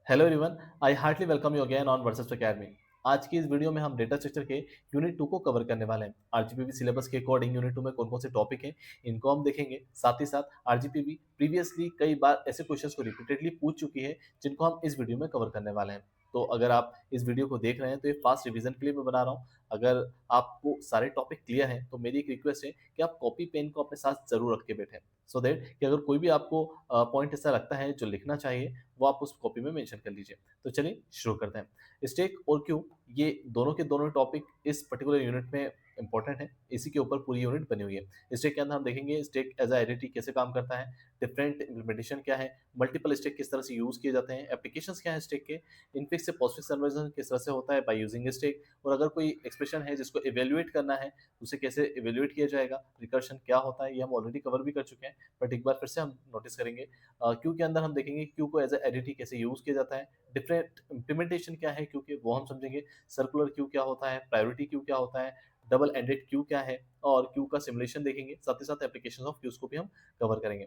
Hello everyone, I heartly welcome you again on Versus Academy. आज की इस video में हम डेटा स्ट्रक्चर के यूनिट 2 को कवर करने वाले हैं। आरजीपीवी सिलेबस के अकॉर्डिंग यूनिट 2 में कौन-कौन से टॉपिक हैं, इनको हम देखेंगे। साथ ही साथ आरजीपीवी प्रीवियसली कई बार ऐसे क्वेश्चंस को रिपीटेडली पूछ चुकी है, जिनको हम इस वीडियो में कवर करने वाले हैं। तो अगर आप इस वीडियो को देख रहे हैं, तो ये फास्ट रिवीजन के लिए मैं बना रहा हूँ। अगर आपको सारे टॉपिक क्लियर हैं, तो मेरी एक रिक्वेस्ट है कि आप कॉपी पेन को अपने साथ ज़रूर रख के बैठें। सो दैट कि अगर कोई भी आपको पॉइंट ऐसा लगता है जो लिखना चाहिए, वो आप उस कॉपी में मेंशन कर लीजिए। तो चलिए शुरू करते हैं। स्टेक और क्यू, ये दोनों के दोनों टॉपिक इस पर्टिकुलर यूनिट में इंपॉर्टेंट है। इसी के ऊपर पूरी यूनिट बनी हुई है। स्टेक के अंदर हम देखेंगे स्टेक एज अ आइडेंटिटी कैसे काम करता है, डिफरेंट इम्प्लीमेंटेशन क्या है, मल्टीपल स्टेक किस तरह से यूज किए जाते हैं, एप्लीकेशंस क्या है स्टेक के, इनफिक्स से पोस्टफिक्स कन्वर्जन किस तरह से होता है बाय यूजिंग स्टेक, और अगर कोई एक्सप्रेशन है जिसको इवेल्युएट करना है, उसे कैसे इवेल्युएट किया जाएगा, रिकर्शन क्या होता है, ये हम ऑलरेडी कवर भी कर चुके हैं, बट एक बार फिर से हम नोटिस करेंगे। क्यू के अंदर हम देखेंगे क्यू को एज एडिटी कैसे यूज किया जाता है, डिफरेंट इम्प्लीमेंटेशन क्या है क्यू के, वो हम समझेंगे। सर्कुलर क्यू क्या होता है, प्रायोरिटी क्यू क्या होता है, डबल एंडेड क्यू क्या है, और क्यू का सिमुलेशन देखेंगे। साथ ही साथ एप्लीकेशन ऑफ क्यूज को भी हम कवर करेंगे।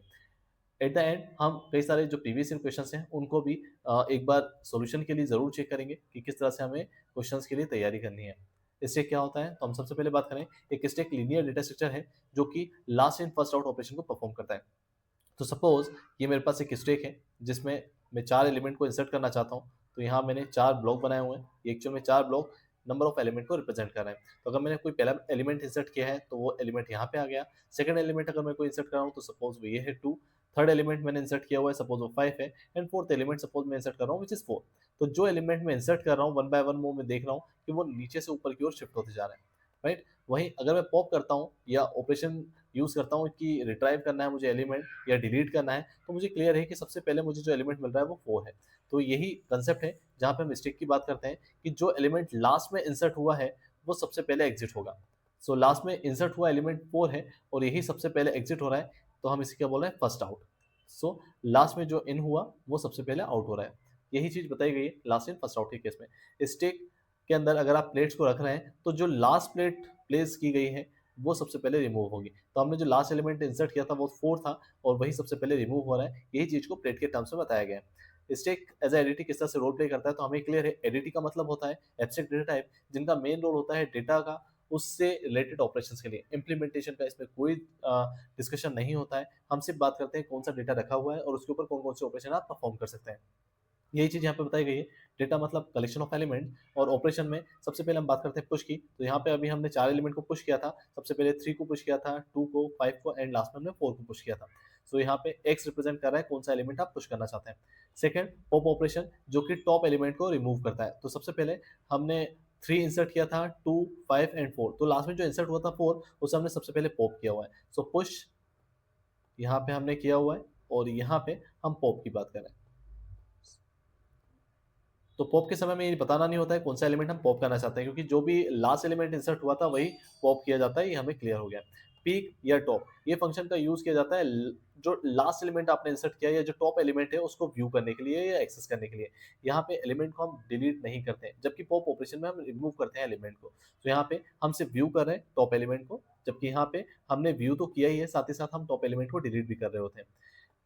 एट द एंड हम कई सारे जो प्रीवियस ईयर क्वेश्चंस हैं उनको भी एक बार सॉल्यूशन के लिए जरूर चेक करेंगे कि किस तरह से हमें क्वेश्चंस के लिए तैयारी करनी है। स्टेक क्या होता है, तो हम सबसे पहले बात करें। एक स्टेक लीनियर डेटा स्ट्रक्चर है जो कि last in first out operation को परफॉर्म करता है। तो सपोज ये मेरे पास एक स्टैक है जिसमें मैं 4 एलिमेंट को इंसर्ट करना चाहता हूँ। तो यहाँ मैंने 4 ब्लॉक बनाए हुए हैं। ये एक्चुअल में 4 ब्लॉक नंबर ऑफ एलिमेंट को रिप्रेजेंट कर रहे हैं। तो अगर मैंने कोई पहला एलिमेंट इंसर्ट किया है तो वो एलिमेंट यहाँ पे आ गया। सेकंड एलिमेंट अगर मैं कोई इंसर्ट कर रहा हूँ तो सपोज वो ये है 2। थर्ड एलिमेंट मैंने इंसर्ट किया हुआ है, सपोज वो 5 है। एंड फोर्थ एलिमेंट सपोज मैं इंसर्ट कर रहा हूँ विच इज 4। तो जो एलिमेंट मैं इंसर्ट कर रहा हूँ वन बाय वन वो मैं देख रहा हूँ कि वो नीचे से ऊपर की ओर शिफ्ट होते जा रहे हैं, राइट। वहीं अगर मैं पॉप करता हूँ या ऑपरेशन यूज करता हूँ कि रिट्राइव करना है मुझे एलिमेंट या डिलीट करना है, तो मुझे क्लियर है कि सबसे पहले मुझे जो एलिमेंट मिल रहा है वो 4 है। तो यही कंसेप्ट है जहाँ पे हम स्टिक की बात करते हैं कि जो एलिमेंट लास्ट में इंसर्ट हुआ है वो सबसे पहले एग्जिट होगा। सो लास्ट में इंसर्ट हुआ एलिमेंट 4 है और यही सबसे पहले एग्जिट हो रहा है, तो हम इसे क्या बोल रहे हैं, फर्स्ट आउट। सो लास्ट में जो इन हुआ वो सबसे पहले आउट हो रहा है। यही चीज बताई गई है लास्ट इन फर्स्ट आउट के केस में। स्टेक के अंदर अगर आप प्लेट्स को रख रहे हैं तो जो लास्ट प्लेट प्लेस की गई है वो सबसे पहले रिमूव होगी। तो हमने जो लास्ट एलिमेंट इंसर्ट किया था वो 4 था और वही सबसे पहले रिमूव हो रहा है। यही चीज को प्लेट के टर्म्स में बताया गया है। स्टेक एज एडिटी किस तरह से रोल प्ले करता है, तो हमें क्लियर है। एडिटी का मतलब होता है एब्स्ट्रैक्ट डेटा टाइप, जिनका मेन रोल होता है डेटा का उससे रिलेटेड ऑपरेशंस के लिए। इंप्लीमेंटेशन का इसमें कोई डिस्कशन नहीं होता है। हम सिर्फ बात करते हैं कौन सा डेटा रखा हुआ है और उसके ऊपर कौन कौन से ऑपरेशन आप परफॉर्म कर सकते हैं। यही चीज़ यहाँ पे बताई गई है। डेटा मतलब कलेक्शन ऑफ एलिमेंट, और ऑपरेशन में सबसे पहले हम बात करते हैं पुश की। तो यहाँ पे अभी हमने 4 एलिमेंट को पुश किया था। सबसे पहले 3 को पुश किया था, 2 को, 5 को, एंड लास्ट में हमने 4 को पुश किया था। सो यहाँ पे एक्स रिप्रेजेंट कर रहा है कौन सा एलिमेंट आप पुश करना चाहते हैं। सेकंड, पॉप ऑपरेशन, जो कि टॉप एलिमेंट को रिमूव करता है। तो सबसे पहले हमने 3 इंसर्ट किया था, 2, 5 एंड 4। तो लास्ट में जो इंसर्ट हुआ था 4, उसे हमने सबसे पहले पॉप किया हुआ है। सो पुश यहाँ पे हमने किया हुआ है और यहाँ पे हम पॉप की बात कर रहे हैं। तो पॉप के समय में ये बताना नहीं होता है कौन सा एलिमेंट हम पॉप करना चाहते हैं, क्योंकि जो भी लास्ट एलिमेंट इंसर्ट हुआ था वही पॉप किया जाता है। ये हमें क्लियर हो गया। पीक या टॉप, ये फंक्शन का यूज किया जाता है जो लास्ट एलिमेंट आपने इंसर्ट किया या जो टॉप एलिमेंट है उसको व्यू करने के लिए या एक्सेस करने के लिए। यहाँ पे एलिमेंट को हम डिलीट नहीं करते हैं, जबकि पॉप ऑपरेशन में हम रिमूव करते हैं एलिमेंट को। तो यहाँ पे हम सिर्फ व्यू कर रहे हैं टॉप एलिमेंट को, जबकि यहाँ पे हमने व्यू तो किया ही है, साथ ही साथ हम टॉप एलिमेंट को डिलीट भी कर रहे होते हैं।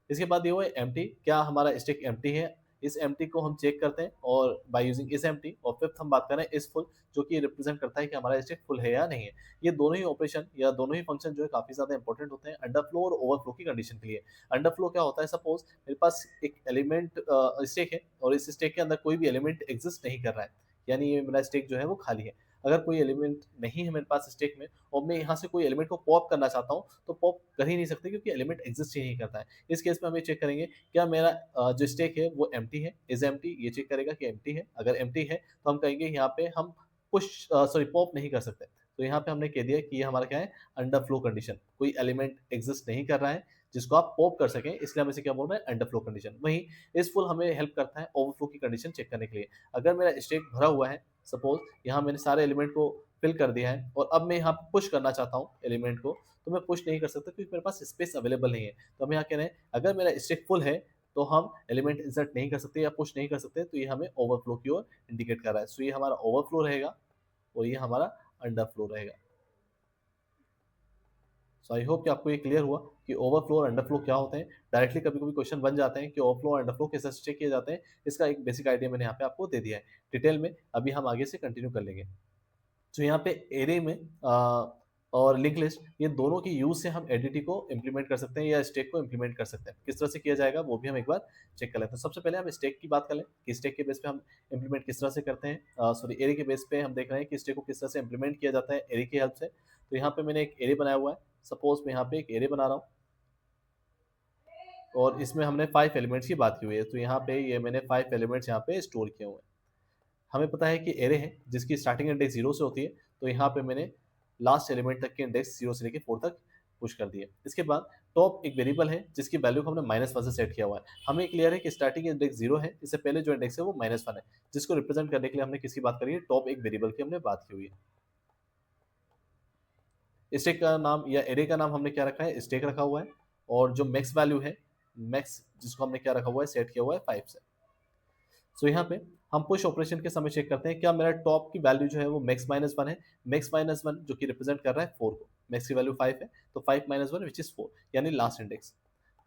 इसके बाद ये हुआ एम्प्टी, क्या हमारा स्टैक एम्प्टी है। इस एम्प्टी को हम चेक करते हैं और बाय यूजिंग इस एम्प्टी। और फिफ्थ हम बात करें इस फुल, जो कि रिप्रेजेंट करता है कि हमारा स्टैक फुल है या नहीं है। ये दोनों ही ऑपरेशन या दोनों ही फंक्शन जो है काफी ज्यादा इंपॉर्टेंट होते हैं अंडरफ्लो और ओवरफ्लो की कंडीशन के लिए। अंडरफ्लो क्या होता है, सपोज मेरे पास एक एलिमेंट स्टेक है और इस स्टेक के अंदर कोई भी एलिमेंट एग्जिस्ट नहीं कर रहा है, यानी ये मेरा स्टेक जो है वो खाली है। अगर कोई एलिमेंट नहीं है मेरे पास स्टेक में और मैं यहाँ से कोई एलिमेंट को पॉप करना चाहता हूँ, तो पॉप कर ही नहीं सकते क्योंकि एलिमेंट एग्जिस्ट ही नहीं करता है। इस केस में हम ये चेक करेंगे क्या मेरा जो स्टेक है वो एम्प्टी है, इज एम्प्टी। ये चेक करेगा कि एम्प्टी है। अगर एम्प्टी है तो हम कहेंगे यहाँ पे हम पुश सॉरी पॉप नहीं कर सकते। तो यहाँ पे हमने कह दिया कि ये हमारा क्या है, अंडरफ्लो कंडीशन। कोई एलिमेंट एग्जिस्ट नहीं कर रहा है जिसको आप पॉप कर सकें, इसलिए हम इसे क्या बोल रहे हैं, अंडरफ्लो कंडीशन। वहीं इस फुल हमें हेल्प करता है ओवरफ्लो की कंडीशन चेक करने के लिए। अगर मेरा स्टेक भरा हुआ है, सपोज यहाँ मैंने सारे एलिमेंट को फिल कर दिया है और अब मैं यहाँ पुश करना चाहता हूँ एलिमेंट को, तो मैं पुश नहीं कर सकता क्योंकि मेरे पास स्पेस अवेलेबल नहीं है। तो हम यहाँ कह रहे हैं अगर मेरा स्टैक फुल है तो हम एलिमेंट इंसर्ट नहीं कर सकते या पुश नहीं कर सकते, तो ये हमें ओवरफ्लो की ओर इंडिकेट कर रहा है। सो ये हमारा ओवरफ्लो रहेगा और ये हमारा अंडरफ्लो रहेगा। सो आई होप कि आपको ये क्लियर हुआ कि ओवरफ्लो और अंडरफ्लो क्या होते हैं। डायरेक्टली कभी-कभी क्वेश्चन बन जाते हैं कि ओवरफ्लो और अंडरफ्लो कैसे चेक किए जाते हैं, इसका एक बेसिक आइडिया मैंने यहाँ पे आपको दे दिया है। डिटेल में अभी हम आगे से कंटिन्यू कर लेंगे। तो यहाँ पे एरे में और लिंक लिस्ट ये दोनों की यूज से हम एडीटी को इंप्लीमेंट कर सकते हैं या स्टैक को इंप्लीमेंट कर सकते हैं। किस तरह से किया जाएगा वो भी हम एक बार चेक कर लेते हैं। सबसे पहले हम स्टैक की बात कर लें कि स्टैक के बेस पे हम इंप्लीमेंट किस तरह से करते हैं। सॉरी, एरे के बेस पे हम देख रहे हैं कि स्टैक को किस तरह से इंप्लीमेंट किया जाता है एरे की हेल्प से। तो यहाँ पे मैंने एक एरे बनाया हुआ है। सपोज मैं यहाँ पे एक एरे बना रहा हूँ और इसमें हमने 5 एलिमेंट्स की बात की हुई है। तो यहाँ पे ये मैंने 5 एलिमेंट्स यहाँ पे स्टोर किए हुए हैं। हमें पता है कि एरे है जिसकी स्टार्टिंग इंडेक्स 0 से होती है, तो यहाँ पे मैंने लास्ट एलिमेंट तक के इंडेक्स 0 से लेके 4 तक पुश कर दिए। इसके बाद टॉप एक वेरिएबल है जिसकी वैल्यू को हमने -1 से सेट किया हुआ है। हमें क्लियर है कि स्टार्टिंग इंडेक्स 0 है, इससे पहले जो इंडेक्स है वो -1 है, जिसको रिप्रेजेंट करने के लिए हमने किसकी बात करी है, टॉप एक वेरिएबल की हमने बात की हुई है। स्टैक का नाम या एरे का नाम हमने क्या रखा है, स्टैक रखा हुआ है। और जो मैक्स वैल्यू है, मैक्स जिसको हमने क्या रखा हुआ है, सेट किया हुआ है 5 से। सो यहाँ पे हम पुश ऑपरेशन के समय चेक करते हैं क्या मेरा टॉप की वैल्यू जो है वो मैक्स -1 है। मैक्स -1 जो कि रिप्रेजेंट कर रहा है 4 को। मैक्स की वैल्यू 5 है, तो 5 - 1 विच इज 4, यानी लास्ट इंडेक्स।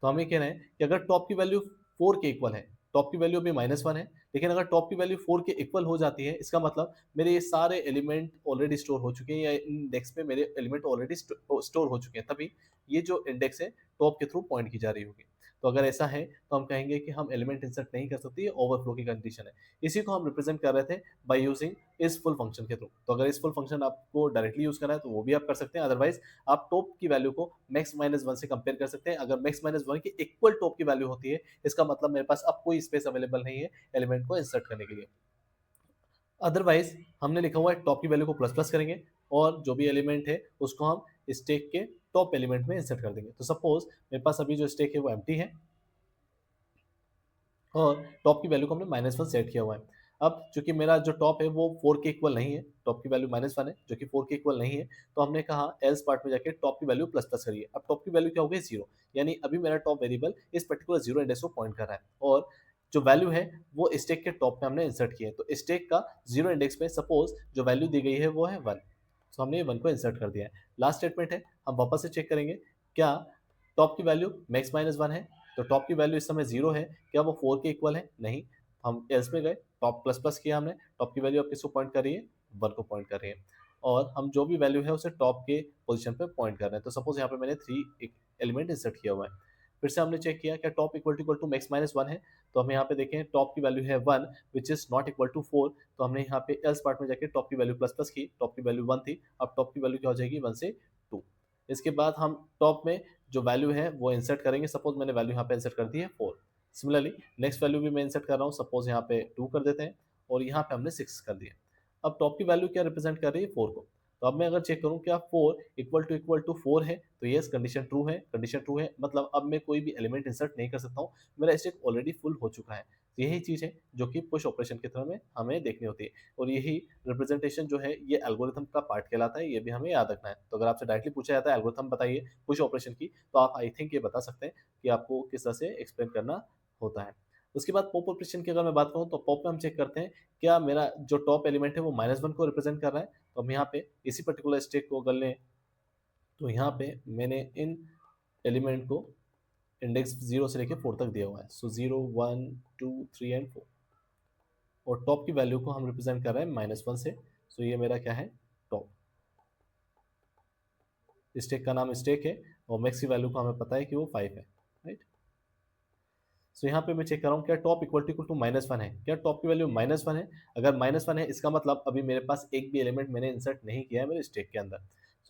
तो हम ये कह रहे हैं कि अगर टॉप की वैल्यू 4 के इक्वल है, टॉप की वैल्यू अभी -1 है, लेकिन अगर टॉप की वैल्यू 4 के इक्वल हो जाती है, इसका मतलब मेरे ये सारे एलिमेंट ऑलरेडी स्टोर हो चुके हैं या इंडेक्स में मेरे एलिमेंट ऑलरेडी स्टोर हो चुके हैं, तभी ये जो इंडेक्स है टॉप के थ्रू पॉइंट की जा रही होगी। तो अगर ऐसा है तो हम कहेंगे कि हम एलिमेंट इंसर्ट नहीं कर सकते, ये ओवरफ्लो की कंडीशन है। इसी को हम रिप्रेजेंट कर रहे थे बाय यूजिंग इस फुल फंक्शन के थ्रू। तो अगर इस फुल फंक्शन आपको डायरेक्टली यूज करना है तो वो भी आप कर सकते हैं, अदरवाइज आप टॉप की वैल्यू को मैक्स -1 से कंपेयर कर सकते हैं। अगर मैक्स -1 की इक्वल टॉप की वैल्यू होती है, इसका मतलब मेरे पास अब कोई स्पेस अवेलेबल नहीं है एलिमेंट को इंसर्ट करने के लिए। अदरवाइज हमने लिखा हुआ है टॉप की वैल्यू को प्लस प्लस करेंगे और जो भी एलिमेंट है उसको हम स्टैक के टॉप एलिमेंट में इंसर्ट कर देंगे। तो सपोज मेरे पास अभी जो स्टैक है वो एम्प्टी है और टॉप की वैल्यू को हमने -1 सेट किया हुआ है। अब चूंकि मेरा जो टॉप है वो 4 के इक्वल नहीं है, टॉप की वैल्यू -1 है जो कि 4 के इक्वल नहीं है, तो हमने कहा एल्स पार्ट में जाके टॉप की वैल्यू प्लस प्लस करिए। अब टॉप की वैल्यू क्या हो गई, 0, यानी अभी मेरा टॉप वेरिएबल इस पर्टिकुलर 0 इंडेक्स को पॉइंट कर रहा है और जो वैल्यू है वो स्टैक के टॉप पे हमने इंसर्ट किया है। तो स्टैक का 0 इंडेक्स पे सपोज जो वैल्यू दी गई है वो है 1, तो हमने ये 1 को इंसर्ट कर दिया है। लास्ट स्टेटमेंट है, हम वापस से चेक करेंगे क्या टॉप की वैल्यू मैक्स -1 है, तो टॉप की वैल्यू इस समय 0 है, क्या वो 4 के इक्वल है? नहीं। हम एल्स में गए, टॉप प्लस प्लस किया हमने, टॉप की वैल्यू अब किसको पॉइंट कर रही है? 1 को पॉइंट कर रही है और हम जो भी वैल्यू है उसे टॉप के पोजीशन पे पॉइंट कर रहे हैं। तो सपोज यहाँ पे मैंने 3 एक एलिमेंट इंसर्ट किया हुआ है। फिर से हमने चेक किया क्या टॉप इक्वल टू मैक्स -1 है, तो हम यहाँ पे देखें टॉप की वैल्यू है 1 which is not equal to 4, तो हमने यहाँ पे एल्स पार्ट में जाके टॉप की वैल्यू प्लस प्लस की, टॉप की वैल्यू 1 थी, अब टॉप की वैल्यू क्या हो जाएगी 1 से 2। इसके बाद हम टॉप में जो वैल्यू है वो इंसर्ट करेंगे। सपोज मैंने वैल्यू यहाँ पे इंसर्ट कर दी है 4। सिमिलरली नेक्स्ट वैल्यू भी मैं इंसर्ट कर रहा हूँ, सपोज यहाँ पे 2 कर देते हैं और यहाँ पे हमने 6 कर दिया। अब टॉप की वैल्यू क्या रिप्रेजेंट कर रही है, 4 को। तो अब मैं अगर चेक करूँ क्या 4 इक्वल टू 4 है, तो यस कंडीशन ट्रू है, कंडीशन ट्रू है, मतलब अब मैं कोई भी एलिमेंट इंसर्ट नहीं कर सकता हूँ, मेरा स्टैक ऑलरेडी फुल हो चुका है। तो यही चीज़ है जो कि पुश ऑपरेशन के तरह में हमें देखनी होती है और यही रिप्रेजेंटेशन जो है ये एल्गोरिथम का पार्ट कहलाता है, ये भी हमें याद रखना है। तो अगर आपसे डायरेक्टली पूछा जाता है एल्गोरिथम बताइए पुश ऑपरेशन की, तो आप आई थिंक ये बता सकते हैं कि आपको किस तरह से एक्सप्लेन करना होता है। उसके बाद पॉप ऑपरेशन की अगर मैं बात करूँ तो पॉप में हम चेक करते हैं क्या मेरा जो टॉप एलिमेंट है वो -1 को रिप्रेजेंट कर रहा है। तो हम यहाँ पे इसी पर्टिकुलर स्टैक को अगर लें तो यहाँ पे मैंने इन एलिमेंट को इंडेक्स 0 से लेके 4 तक दिया हुआ है। सो 0, 1, 2, 3 एंड 4 और टॉप की वैल्यू को हम रिप्रेजेंट कर रहे हैं -1 से। सो ये मेरा क्या है, टॉप। स्टैक का नाम स्टैक है और मैक्स की वैल्यू को हमें पता है कि वो 5 है, राइट। सो यहाँ पे मैं चेक कर रहा हूँ क्या टॉप इक्वल टू -1 है, क्या टॉप की वैल्यू -1 है। अगर -1 है इसका मतलब अभी मेरे पास एक भी एलिमेंट मैंने इंसर्ट नहीं किया है मेरे स्टैक के अंदर।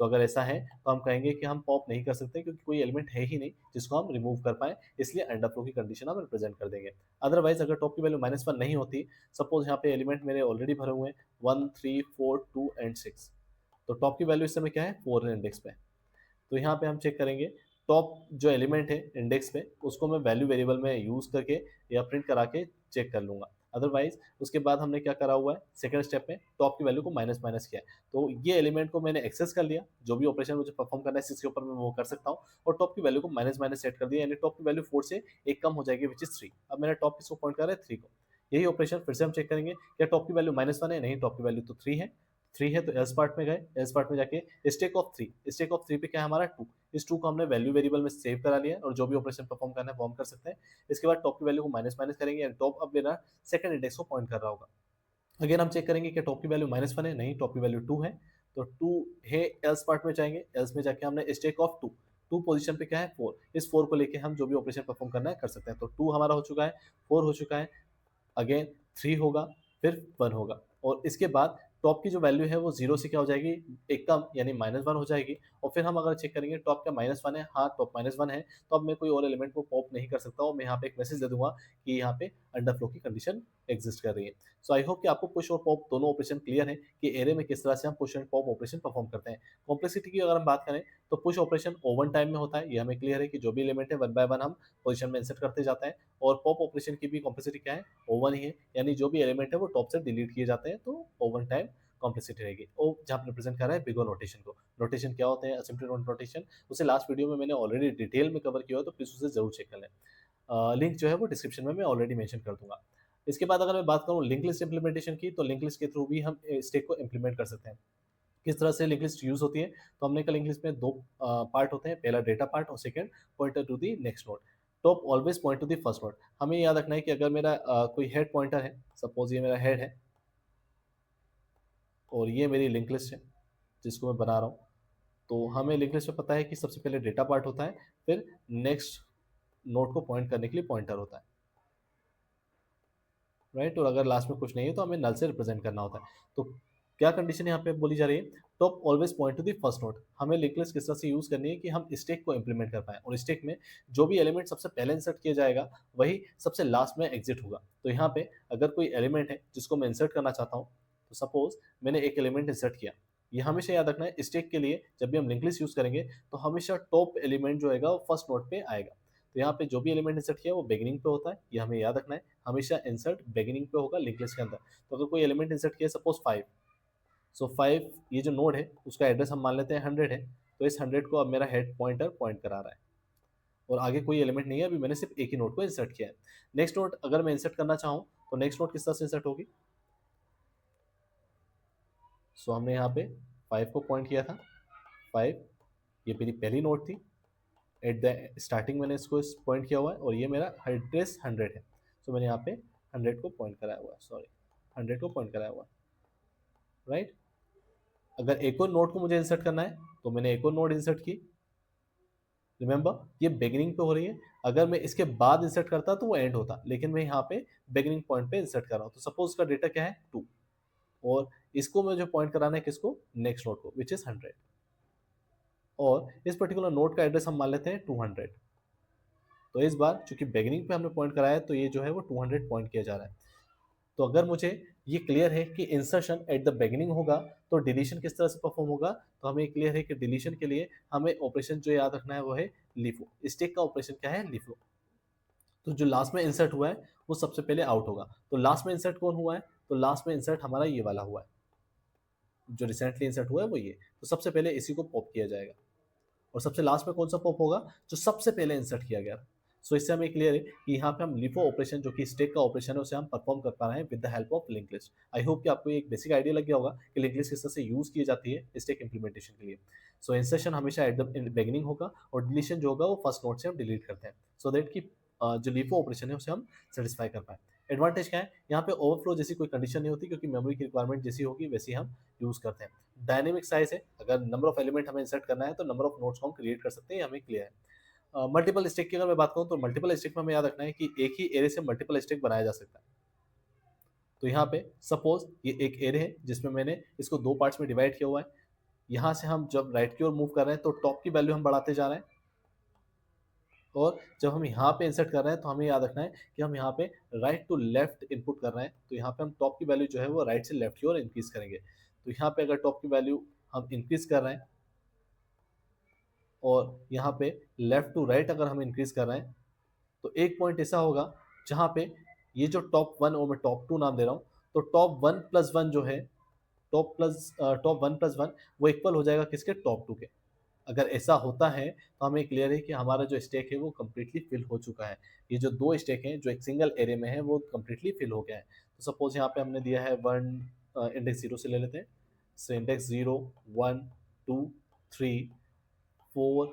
सो अगर ऐसा है तो हम कहेंगे कि हम पॉप नहीं कर सकते क्योंकि कोई एलिमेंट है ही नहीं जिसको हम रिमूव कर पाए, इसलिए अंडरफ्लो की कंडीशन हम रिप्रेजेंट कर देंगे। अदरवाइज अगर टॉप की वैल्यू -1 नहीं होती, सपोज यहाँ पे एलिमेंट मेरे ऑलरेडी भरे हुए हैं 1, 3, 4, 2 एंड 6, तो टॉप की वैल्यू इस समय क्या है, 4 इंडेक्स पे। तो यहाँ पे हम चेक करेंगे टॉप जो एलिमेंट है इंडेक्स पे उसको मैं वैल्यू वेरिएबल में यूज़ करके या प्रिंट करा के चेक कर लूँगा। अदरवाइज उसके बाद हमने क्या करा हुआ है, सेकंड स्टेप में टॉप की वैल्यू को माइनस माइनस किया है। तो ये एलिमेंट को मैंने एक्सेस कर लिया, जो भी ऑपरेशन मुझे परफॉर्म करना है 6 के ऊपर मैं वो कर सकता हूँ और टॉप की वैल्यू को माइनस माइनस सेट कर दिया, यानी टॉप की वैल्यू 4 से एक कम हो जाएगी विच इज़ 3। अब मेरा टॉप किसको पॉइंट कर रहा है, 3 को। यही ऑपरेशन फिर से हम चेक करेंगे क्या टॉप की वैल्यू -1 है, नहीं टॉप की वैल्यू तो 3 है। 3 है तो एल्स पार्ट में गए, एल्स पार्ट में जाके स्टेक ऑफ 3 पे क्या है हमारा 2, इस 2 को हमने वैल्यू वेरिएबल में सेव करा लिया और जो भी ऑपरेशन परफॉर्म करना है वो हम कर सकते हैं। इसके बाद टॉप की वैल्यू को माइनस माइनस करेंगे एंड टॉप अब मेरा सेकंड इंडेक्स को पॉइंट कर रहा होगा। अगेन हम चेक करेंगे कि टॉप की वैल्यू -1 है, नहीं टॉप की वैल्यू 2 है, तो 2 है, एल्स पार्ट में जाएंगे, एल्स में जाके हमने स्टेक ऑफ 2, 2 पोजीशन पे क्या है 4, इस 4 को लेके हम जो भी ऑपरेशन परफॉर्म करना है कर सकते हैं। तो 2 हमारा हो चुका है, 4 हो चुका है, अगेन 3 होगा, फिर 1 होगा और इसके बाद टॉप की जो वैल्यू है वो 0 से क्या हो जाएगी, एक कम यानी -1 हो जाएगी और फिर हम अगर चेक करेंगे टॉप का -1 है, हाँ टॉप -1 है, तो अब मैं कोई और एलिमेंट को पॉप नहीं कर सकता और मैं यहाँ पे एक मैसेज दे दूंगा कि यहाँ पे अंडरफ्लो की कंडीशन एग्जिस्ट कर रही है। सो आई होप कि आपको पुश और पॉप दोनों ऑपरेशन क्लियर है कि एरे में किस तरह से हम push and pop operation perform करते हैं। कॉम्प्लेक्सिटी की अगर हम बात करें तो पुश ऑपरेशन ओवन टाइम में होता है, ये हमें क्लियर है कि जो भी एलिमेंट है वन बाय वन हम पोजिशन में इंसर्ट करते जाते हैं और पॉप ऑपरेशन की भी कॉम्प्लेक्सिटी क्या है, ओवन ही है, यानी जो भी एलिमेंट है वो टॉप से डिलीट किए जाते हैं तो ओवन टाइम कॉम्प्लेक्सिटी रहेगी। ओ जहाँ रिप्रेजेंट कर रहा है बिग ओ नोटेशन को। नोटेशन क्या होते हैं, असिम्प्टोट नोटेशन, उसे लास्ट वीडियो में मैंने ऑलरेडी डिटेल में कवर किया हो तो प्लीज उसे जरूर चेक कर लें। लिंक जो है वो डिस्क्रिप्शन में मैं ऑलरेडी मेंशन कर दूंगा। इसके बाद अगर मैं बात करूँ लिंक लिस्ट इंप्लीमेंटेशन की, तो लिंक लिस्ट के थ्रू भी हम स्टेक को इंप्लीमेंट कर सकते हैं। किस तरह से लिंक लिस्ट यूज होती है, तो हमने कहा लिंक लिस्ट में दो पार्ट होते हैं, पहला डेटा पार्ट और second pointer to the next node. Top always point to the first node. हमें याद रखना है कि अगर मेरा कोई हेड पॉइंटर है, सपोज ये मेरा हेड है और ये मेरी लिंक लिस्ट है जिसको मैं बना रहा हूँ, तो हमें लिंक लिस्ट में पता है कि सबसे पहले डेटा पार्ट होता है, फिर नेक्स्ट नोड को पॉइंट करने के लिए पॉइंटर होता है, राइट। और अगर लास्ट में कुछ नहीं है तो हमें नल से रिप्रेजेंट करना होता है। तो क्या कंडीशन यहाँ पे बोली जा रही है, top always point to the first node. हमें लिंक लिस्ट किस तरह से यूज करनी है कि हम स्टेक को इंप्लीमेंट कर पाए और स्टेक में जो भी एलिमेंट सबसे पहले इंसर्ट किया जाएगा वही सबसे लास्ट में एग्जिट होगा। तो यहाँ पे अगर कोई एलिमेंट है जिसको मैं इंसर्ट करना चाहता हूँ, तो सपोज मैंने एक एलिमेंट इंसर्ट किया, ये हमेशा याद रखना है स्टेक के लिए जब भी हम लिंक लिस्ट यूज करेंगे तो हमेशा टॉप एलिमेंट जो आएगा वो फर्स्ट नोड पे आएगा। तो यहाँ पे जो भी एलिमेंट इंसर्ट किया वो बिगिनिंग पे होता है, ये हमें याद रखना है, हमेशा इंसर्ट बिगिनिंग पे होगा लिंक लिस्ट के अंदर। तो अगर कोई एलिमेंट इंसर्ट किया सपोज 5, सो 5 ये जो नोड है उसका एड्रेस हम मान लेते हैं 100 है, तो इस 100 को अब मेरा हेड पॉइंटर पॉइंट करा रहा है और आगे कोई एलिमेंट नहीं है, अभी मैंने सिर्फ एक ही नोड को इंसर्ट किया है। नेक्स्ट नोड अगर मैं इंसर्ट करना चाहूँ तो नेक्स्ट नोड किस तरह से इंसर्ट होगी, सो हमने यहाँ पे 5 को पॉइंट किया था, 5 ये मेरी पहली नोड थी, एट द स्टार्टिंग मैंने इसको पॉइंट किया हुआ है और ये मेरा एड्रेस 100 है, सो मैंने यहाँ पे 100 को पॉइंट कराया हुआ है, सॉरी 100 को पॉइंट कराया हुआ है, राइट। अगर एक और नोड को मुझे इंसर्ट करना है तो मैंने एक और नोड इंसर्ट की, रिमेंबर ये बिगिनिंग पे हो रही है, अगर मैं इसके बाद इंसर्ट करता तो वो एंड होता, लेकिन मैं यहाँ पे बिगिनिंग पॉइंट पे इंसर्ट कर रहा हूँ। तो सपोज का डेटा क्या है 2 और इसको मुझे पॉइंट कराना है किसको, नेक्स्ट नोड को विच इज 100 और इस पर्टिकुलर नोड का एड्रेस हम मान लेते हैं 200। तो इस बार चूंकि बिगिनिंग पे हमने पॉइंट कराया है तो ये जो है वो 200 पॉइंट किया जा रहा है। तो अगर मुझे ये क्लियर है कि इंसर्शन एट द बिगिनिंग होगा तो डिलीशन किस तरह से परफॉर्म होगा, तो हमें क्लियर है कि डिलीशन के लिए हमें ऑपरेशन जो याद रखना है वो है लीफो। स्टेक का ऑपरेशन क्या है, लीफो। तो जो लास्ट में इंसर्ट हुआ है वो सबसे पहले आउट होगा। तो लास्ट में इंसर्ट कौन हुआ है, तो लास्ट में इंसर्ट हमारा ये वाला हुआ है, जो रिसेंटली इंसर्ट हुआ है वो ये। तो सबसे पहले इसी को पॉप किया जाएगा और सबसे लास्ट में कौन सा पॉप होगा, जो सबसे पहले इंसर्ट किया गया। सो इससे हमें क्लियर है कि यहाँ पे हम लिफो ऑपरेशन जो कि स्टेक का ऑपरेशन है उसे हम परफॉर्म कर पा रहे हैं with the help of link list. I hope कि आपको एक बेसिक आइडिया लग गया होगा कि लिंक लिस्ट किस तरह से यूज की जाती है स्टेक इंप्लीमेंटेशन के लिए। सो इंसर्शन हमेशा एट द बिगिनिंग होगा और डिलीशन जो होगा वो फर्स्ट नोड से हम डिलीट करते हैं, सो दैट कि जो लिफो ऑपरेशन है उसे हम सेटिस्फाई कर पाए। एडवांटेज क्या है, यहाँ पे ओवरफ्लो जैसी कोई कंडीशन नहीं होती क्योंकि मेमोरी की रिक्वायरमेंट जैसी होगी वैसी हम यूज करते हैं। डायनेमिक साइज है, अगर नंबर ऑफ एलिमेंट हमें इंसर्ट करना है तो नंबर ऑफ नोड्स को हम क्रिएट कर सकते हैं, हमें क्लियर है। मल्टीपल स्टेक की अगर मैं बात करूँ तो मल्टीपल स्टेक में हमें याद रखना है कि एक ही एरे से मल्टीपल स्टेक बनाया जा सकता है। तो यहाँ पे सपोज ये एक एरे है जिसमें मैंने इसको दो पार्ट्स में डिवाइड किया हुआ है, यहाँ से हम जब राइट की ओर मूव कर रहे हैं तो टॉप की वैल्यू हम बढ़ाते जा रहे हैं और जब हम यहाँ पे इंसर्ट कर रहे हैं तो हमें याद रखना है कि हम यहाँ पे राइट टू लेफ्ट इनपुट कर रहे हैं, तो यहाँ पे हम टॉप की वैल्यू जो है वो राइट से लेफ्ट की ओर इंक्रीज करेंगे। तो यहाँ पे अगर टॉप की वैल्यू हम इंक्रीज कर रहे हैं और यहाँ पे लेफ्ट टू राइट अगर हम इंक्रीज कर रहे हैं तो एक पॉइंट ऐसा होगा जहाँ पे ये जो टॉप 1 और मैं टॉप 2 नाम दे रहा हूँ, तो टॉप 1 प्लस 1 जो है, टॉप 1 प्लस 1 वो इक्वल हो जाएगा किसके, टॉप 2 के। अगर ऐसा होता है तो हमें क्लियर है कि हमारा जो स्टेक है वो कम्प्लीटली फिल हो चुका है। ये जो दो स्टेक हैं जो एक सिंगल एरे में है वो कम्प्लीटली फिल हो गया है। तो सपोज यहाँ पे हमने दिया है 1 इंडेक्स 0 से ले लेते हैं, इंडेक्स 0 1 2 3 4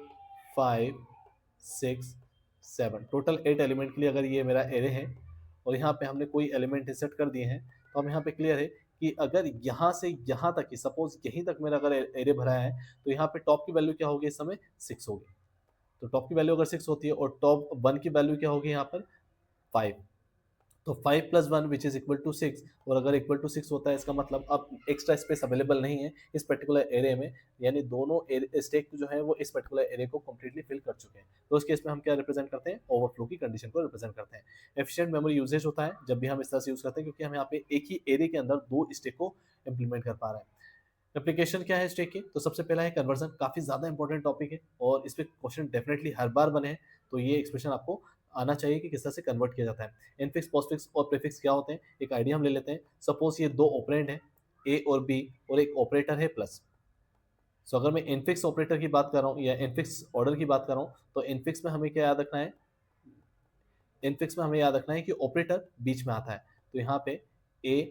5 6 7, टोटल 8 एलिमेंट के लिए अगर ये मेरा एरे है और यहाँ पे हमने कोई एलिमेंट इंसर्ट कर दिए हैं, तो हम यहाँ पे क्लियर है कि अगर यहाँ से यहाँ तक की सपोज यहीं तक मेरा अगर एरे भरा है, तो यहाँ पे टॉप की वैल्यू क्या होगी इस समय 6 होगी। तो टॉप की वैल्यू अगर 6 होती है और टॉप 1 की वैल्यू क्या होगी यहाँ पर 5, तो 5 plus 1 which is equal to 6, और अगर इक्वल टू 6 होता है इसका मतलब अब एक्स्ट्रा स्पेस अवेलेबल नहीं है इस पर्टिकुलर एरे में, यानी दोनों स्टेक जो है वो इस पर्टिकुलर एरे को कंप्लीटली फिल कर चुके हैं। तो उस केस में हम क्या रिप्रेजेंट करते हैं, ओवरफ्लो की कंडीशन को रिप्रेजेंट करते हैं। एफिशिएंट मेमोरी यूजेज होता है जब भी हम इस तरह से यूज करते हैं, क्योंकि हम यहाँ पे एक ही एरे के अंदर 2 स्टेक को इंप्लीमेंट कर पा रहे हैं। एप्लीकेशन क्या है स्टेक की, तो सबसे पहला है कन्वर्जन, काफी ज्यादा इंपॉर्टेंट टॉपिक है और इस पे क्वेश्चन डेफिनेटली हर बार बने हैं, तो ये एक्सप्रेशन आपको आना चाहिए कि किस तरह से कन्वर्ट किया जाता है। इनफिक्स, पोस्टफिक्स और प्रीफिक्स क्या होते हैं, एक आइडिया हम ले लेते हैं। सपोज ये 2 ऑपरेंड है ए और बी और एक ऑपरेटर है प्लस। सो अगर मैं इनफिक्स ऑपरेटर की बात कर रहा हूँ या इनफिक्स ऑर्डर की बात कर रहा हूँ, तो इनफिक्स में हमें क्या याद रखना है, इनफिक्स में हमें याद रखना है कि ऑपरेटर बीच में आता है। तो यहाँ पे ए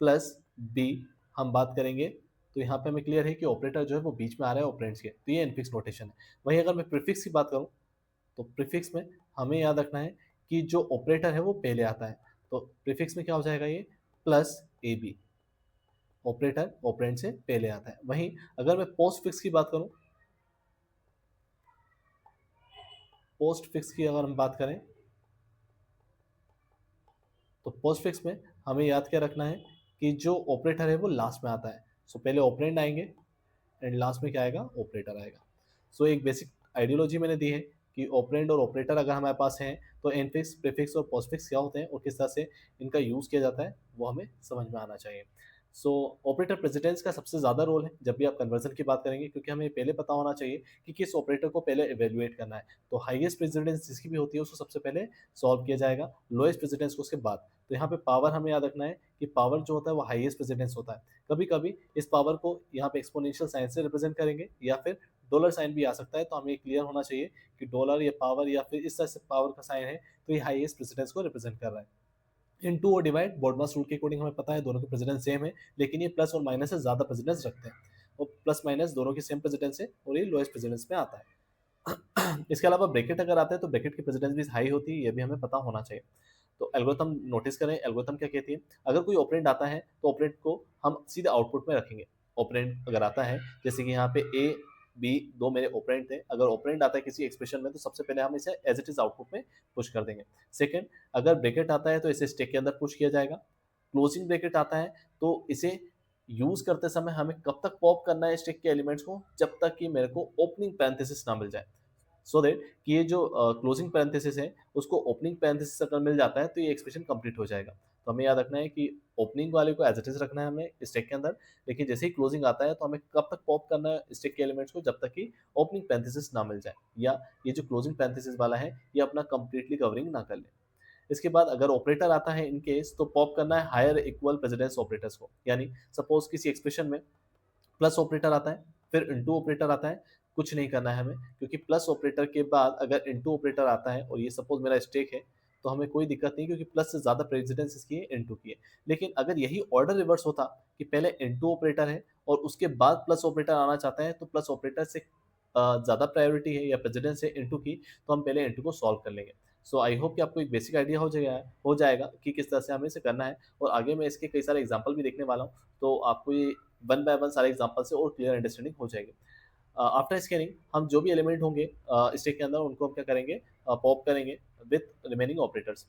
प्लस बी हम बात करेंगे, तो यहाँ पे हमें क्लियर है कि ऑपरेटर जो है वो बीच में आ रहा है ऑपरेंड्स के, तो ये इनफिक्स नोटेशन है। वहीं अगर मैं प्रीफिक्स की बात करूँ, तो प्रीफिक्स में हमें याद रखना है कि जो ऑपरेटर है वो पहले आता है, तो प्रीफिक्स में क्या हो जाएगा, ये plus A B, operator operand से पहले आता है। वहीं अगर मैं पोस्ट फिक्स की बात करूं, पोस्ट फिक्स की अगर हम बात करें, तो पोस्ट फिक्स में हमें याद क्या रखना है कि जो ऑपरेटर है वो लास्ट में आता है। सो पहले ऑपरेंड आएंगे एंड लास्ट में क्या आएगा, ऑपरेटर आएगा। सो एक बेसिक आइडियोलॉजी मैंने दी है कि ऑपरेंड और ऑपरेटर अगर हमारे पास हैं, तो इनफिक्स, प्रीफिक्स और पोस्टफिक्स क्या होते हैं और किस तरह से इनका यूज किया जाता है वो हमें समझ में आना चाहिए। सो ऑपरेटर प्रेसिडेंस का सबसे ज़्यादा रोल है जब भी आप कन्वर्जन की बात करेंगे, क्योंकि हमें पहले पता होना चाहिए कि किस ऑपरेटर को पहले इवेल्युएट करना है। तो हाईएस्ट प्रेसिडेंस जिसकी भी होती है उसको सबसे पहले सॉल्व किया जाएगा, लोएस्ट प्रेसिडेंस को उसके बाद। तो यहाँ पे पावर हमें याद रखना है कि पावर जो होता है वो हाईएस्ट प्रेसिडेंस होता है। कभी कभी इस पावर को यहाँ पे एक्सपोनेंशियल साइन से रिप्रेजेंट करेंगे या फिर डॉलर साइन भी आ सकता है, तो हमें क्लियर होना चाहिए कि डॉलर या पावर या फिर इस तरह से पावर का साइन है, तो ये हाईएस्ट प्रेसिडेंस को रिप्रेजेंट कर रहा है। इनटू और डिवाइड, बॉडमास रूल के अकॉर्डिंग हमें पता है दोनों के प्रेसिडेंस सेम है, लेकिन ये प्लस और माइनस से ज्यादा प्रेसिडेंस रखते हैं, और प्लस माइनस दोनों की सेम प्रेसिडेंस है और ये लोएस्ट प्रेसिडेंस में आता है। इसके अलावा ब्रैकेट अगर आता है तो ब्रैकेट की प्रेसिडेंस भी हाई होती है, ये भी हमें पता होना चाहिए। तो एल्गोरिथम नोटिस करें, एल्गोरिथम क्या कहती है, अगर कोई ऑपरेंड आता है तो ऑपरेंड को हम सीधे आउटपुट में रखेंगे। ऑपरेंड अगर आता है, जैसे कि यहाँ पे ए बी दो मेरे ऑपरेंड थे, अगर ऑपरेंड आता है किसी एक्सप्रेशन में तो सबसे पहले हम इसे एज इट इज आउटपुट में पुश कर देंगे। सेकंड, अगर ब्रैकेट आता है तो इसे स्टैक के अंदर पुश किया जाएगा। क्लोजिंग ब्रैकेट आता है तो इसे यूज करते समय हमें कब तक पॉप करना है स्टैक के एलिमेंट्स को, जब तक कि मेरे को ओपनिंग पैरेंथेसिस ना मिल जाए। सो दैट कि ये जो क्लोजिंग पैरेंथेसिस है उसको ओपनिंग पैरेंथेसिस अगर मिल जाता है तो ये एक्सप्रेशन कंप्लीट हो जाएगा। तो हमें याद रखना है कि ओपनिंग वाले को एज इट इज रखना है हमें स्टैक के अंदर, लेकिन जैसे ही क्लोजिंग आता है तो हमें कब तक पॉप करना है स्टैक के एलिमेंट्स को, जब तक कि ओपनिंग पैरेंथेसिस ना मिल जाए या ये जो क्लोजिंग पैरेंथेसिस वाला है ये अपना कंप्लीटली कवरिंग ना कर ले। इसके बाद अगर ऑपरेटर आता है इन केस, तो पॉप करना है हायर इक्वल प्रेसिडेंस ऑपरेटर्स को, यानी सपोज किसी एक्सप्रेशन में प्लस ऑपरेटर आता है फिर इनटू ऑपरेटर आता है, कुछ नहीं करना है हमें, क्योंकि प्लस ऑपरेटर के बाद अगर इनटू ऑपरेटर आता है और ये सपोज मेरा स्टेक है, तो हमें कोई दिक्कत नहीं, क्योंकि प्लस से ज्यादा प्रेसिडेंस इसकी है इनटू की है। लेकिन अगर यही ऑर्डर रिवर्स होता कि पहले इनटू ऑपरेटर है और उसके बाद प्लस ऑपरेटर आना चाहता है, तो प्लस ऑपरेटर से ज्यादा प्रायोरिटी है या प्रेसिडेंस है इनटू की, तो हम पहले इनटू को सॉल्व कर लेंगे। सो आई होप कि आपको एक बेसिक आइडिया हो जाएगा कि किस तरह से हमें इसे करना है, और आगे मैं इसके कई सारे एग्जाम्पल भी देखने वाला हूँ, तो आपको ये वन बाय वन सारे एग्जाम्पल से और क्लियर अंडरस्टैंडिंग हो जाएगी। आफ्टर स्कैनिंग हम जो भी एलिमेंट होंगे स्टैक के अंदर उनको हम क्या करेंगे, पॉप करेंगे विथ रिमेनिंग ऑपरेटर्स।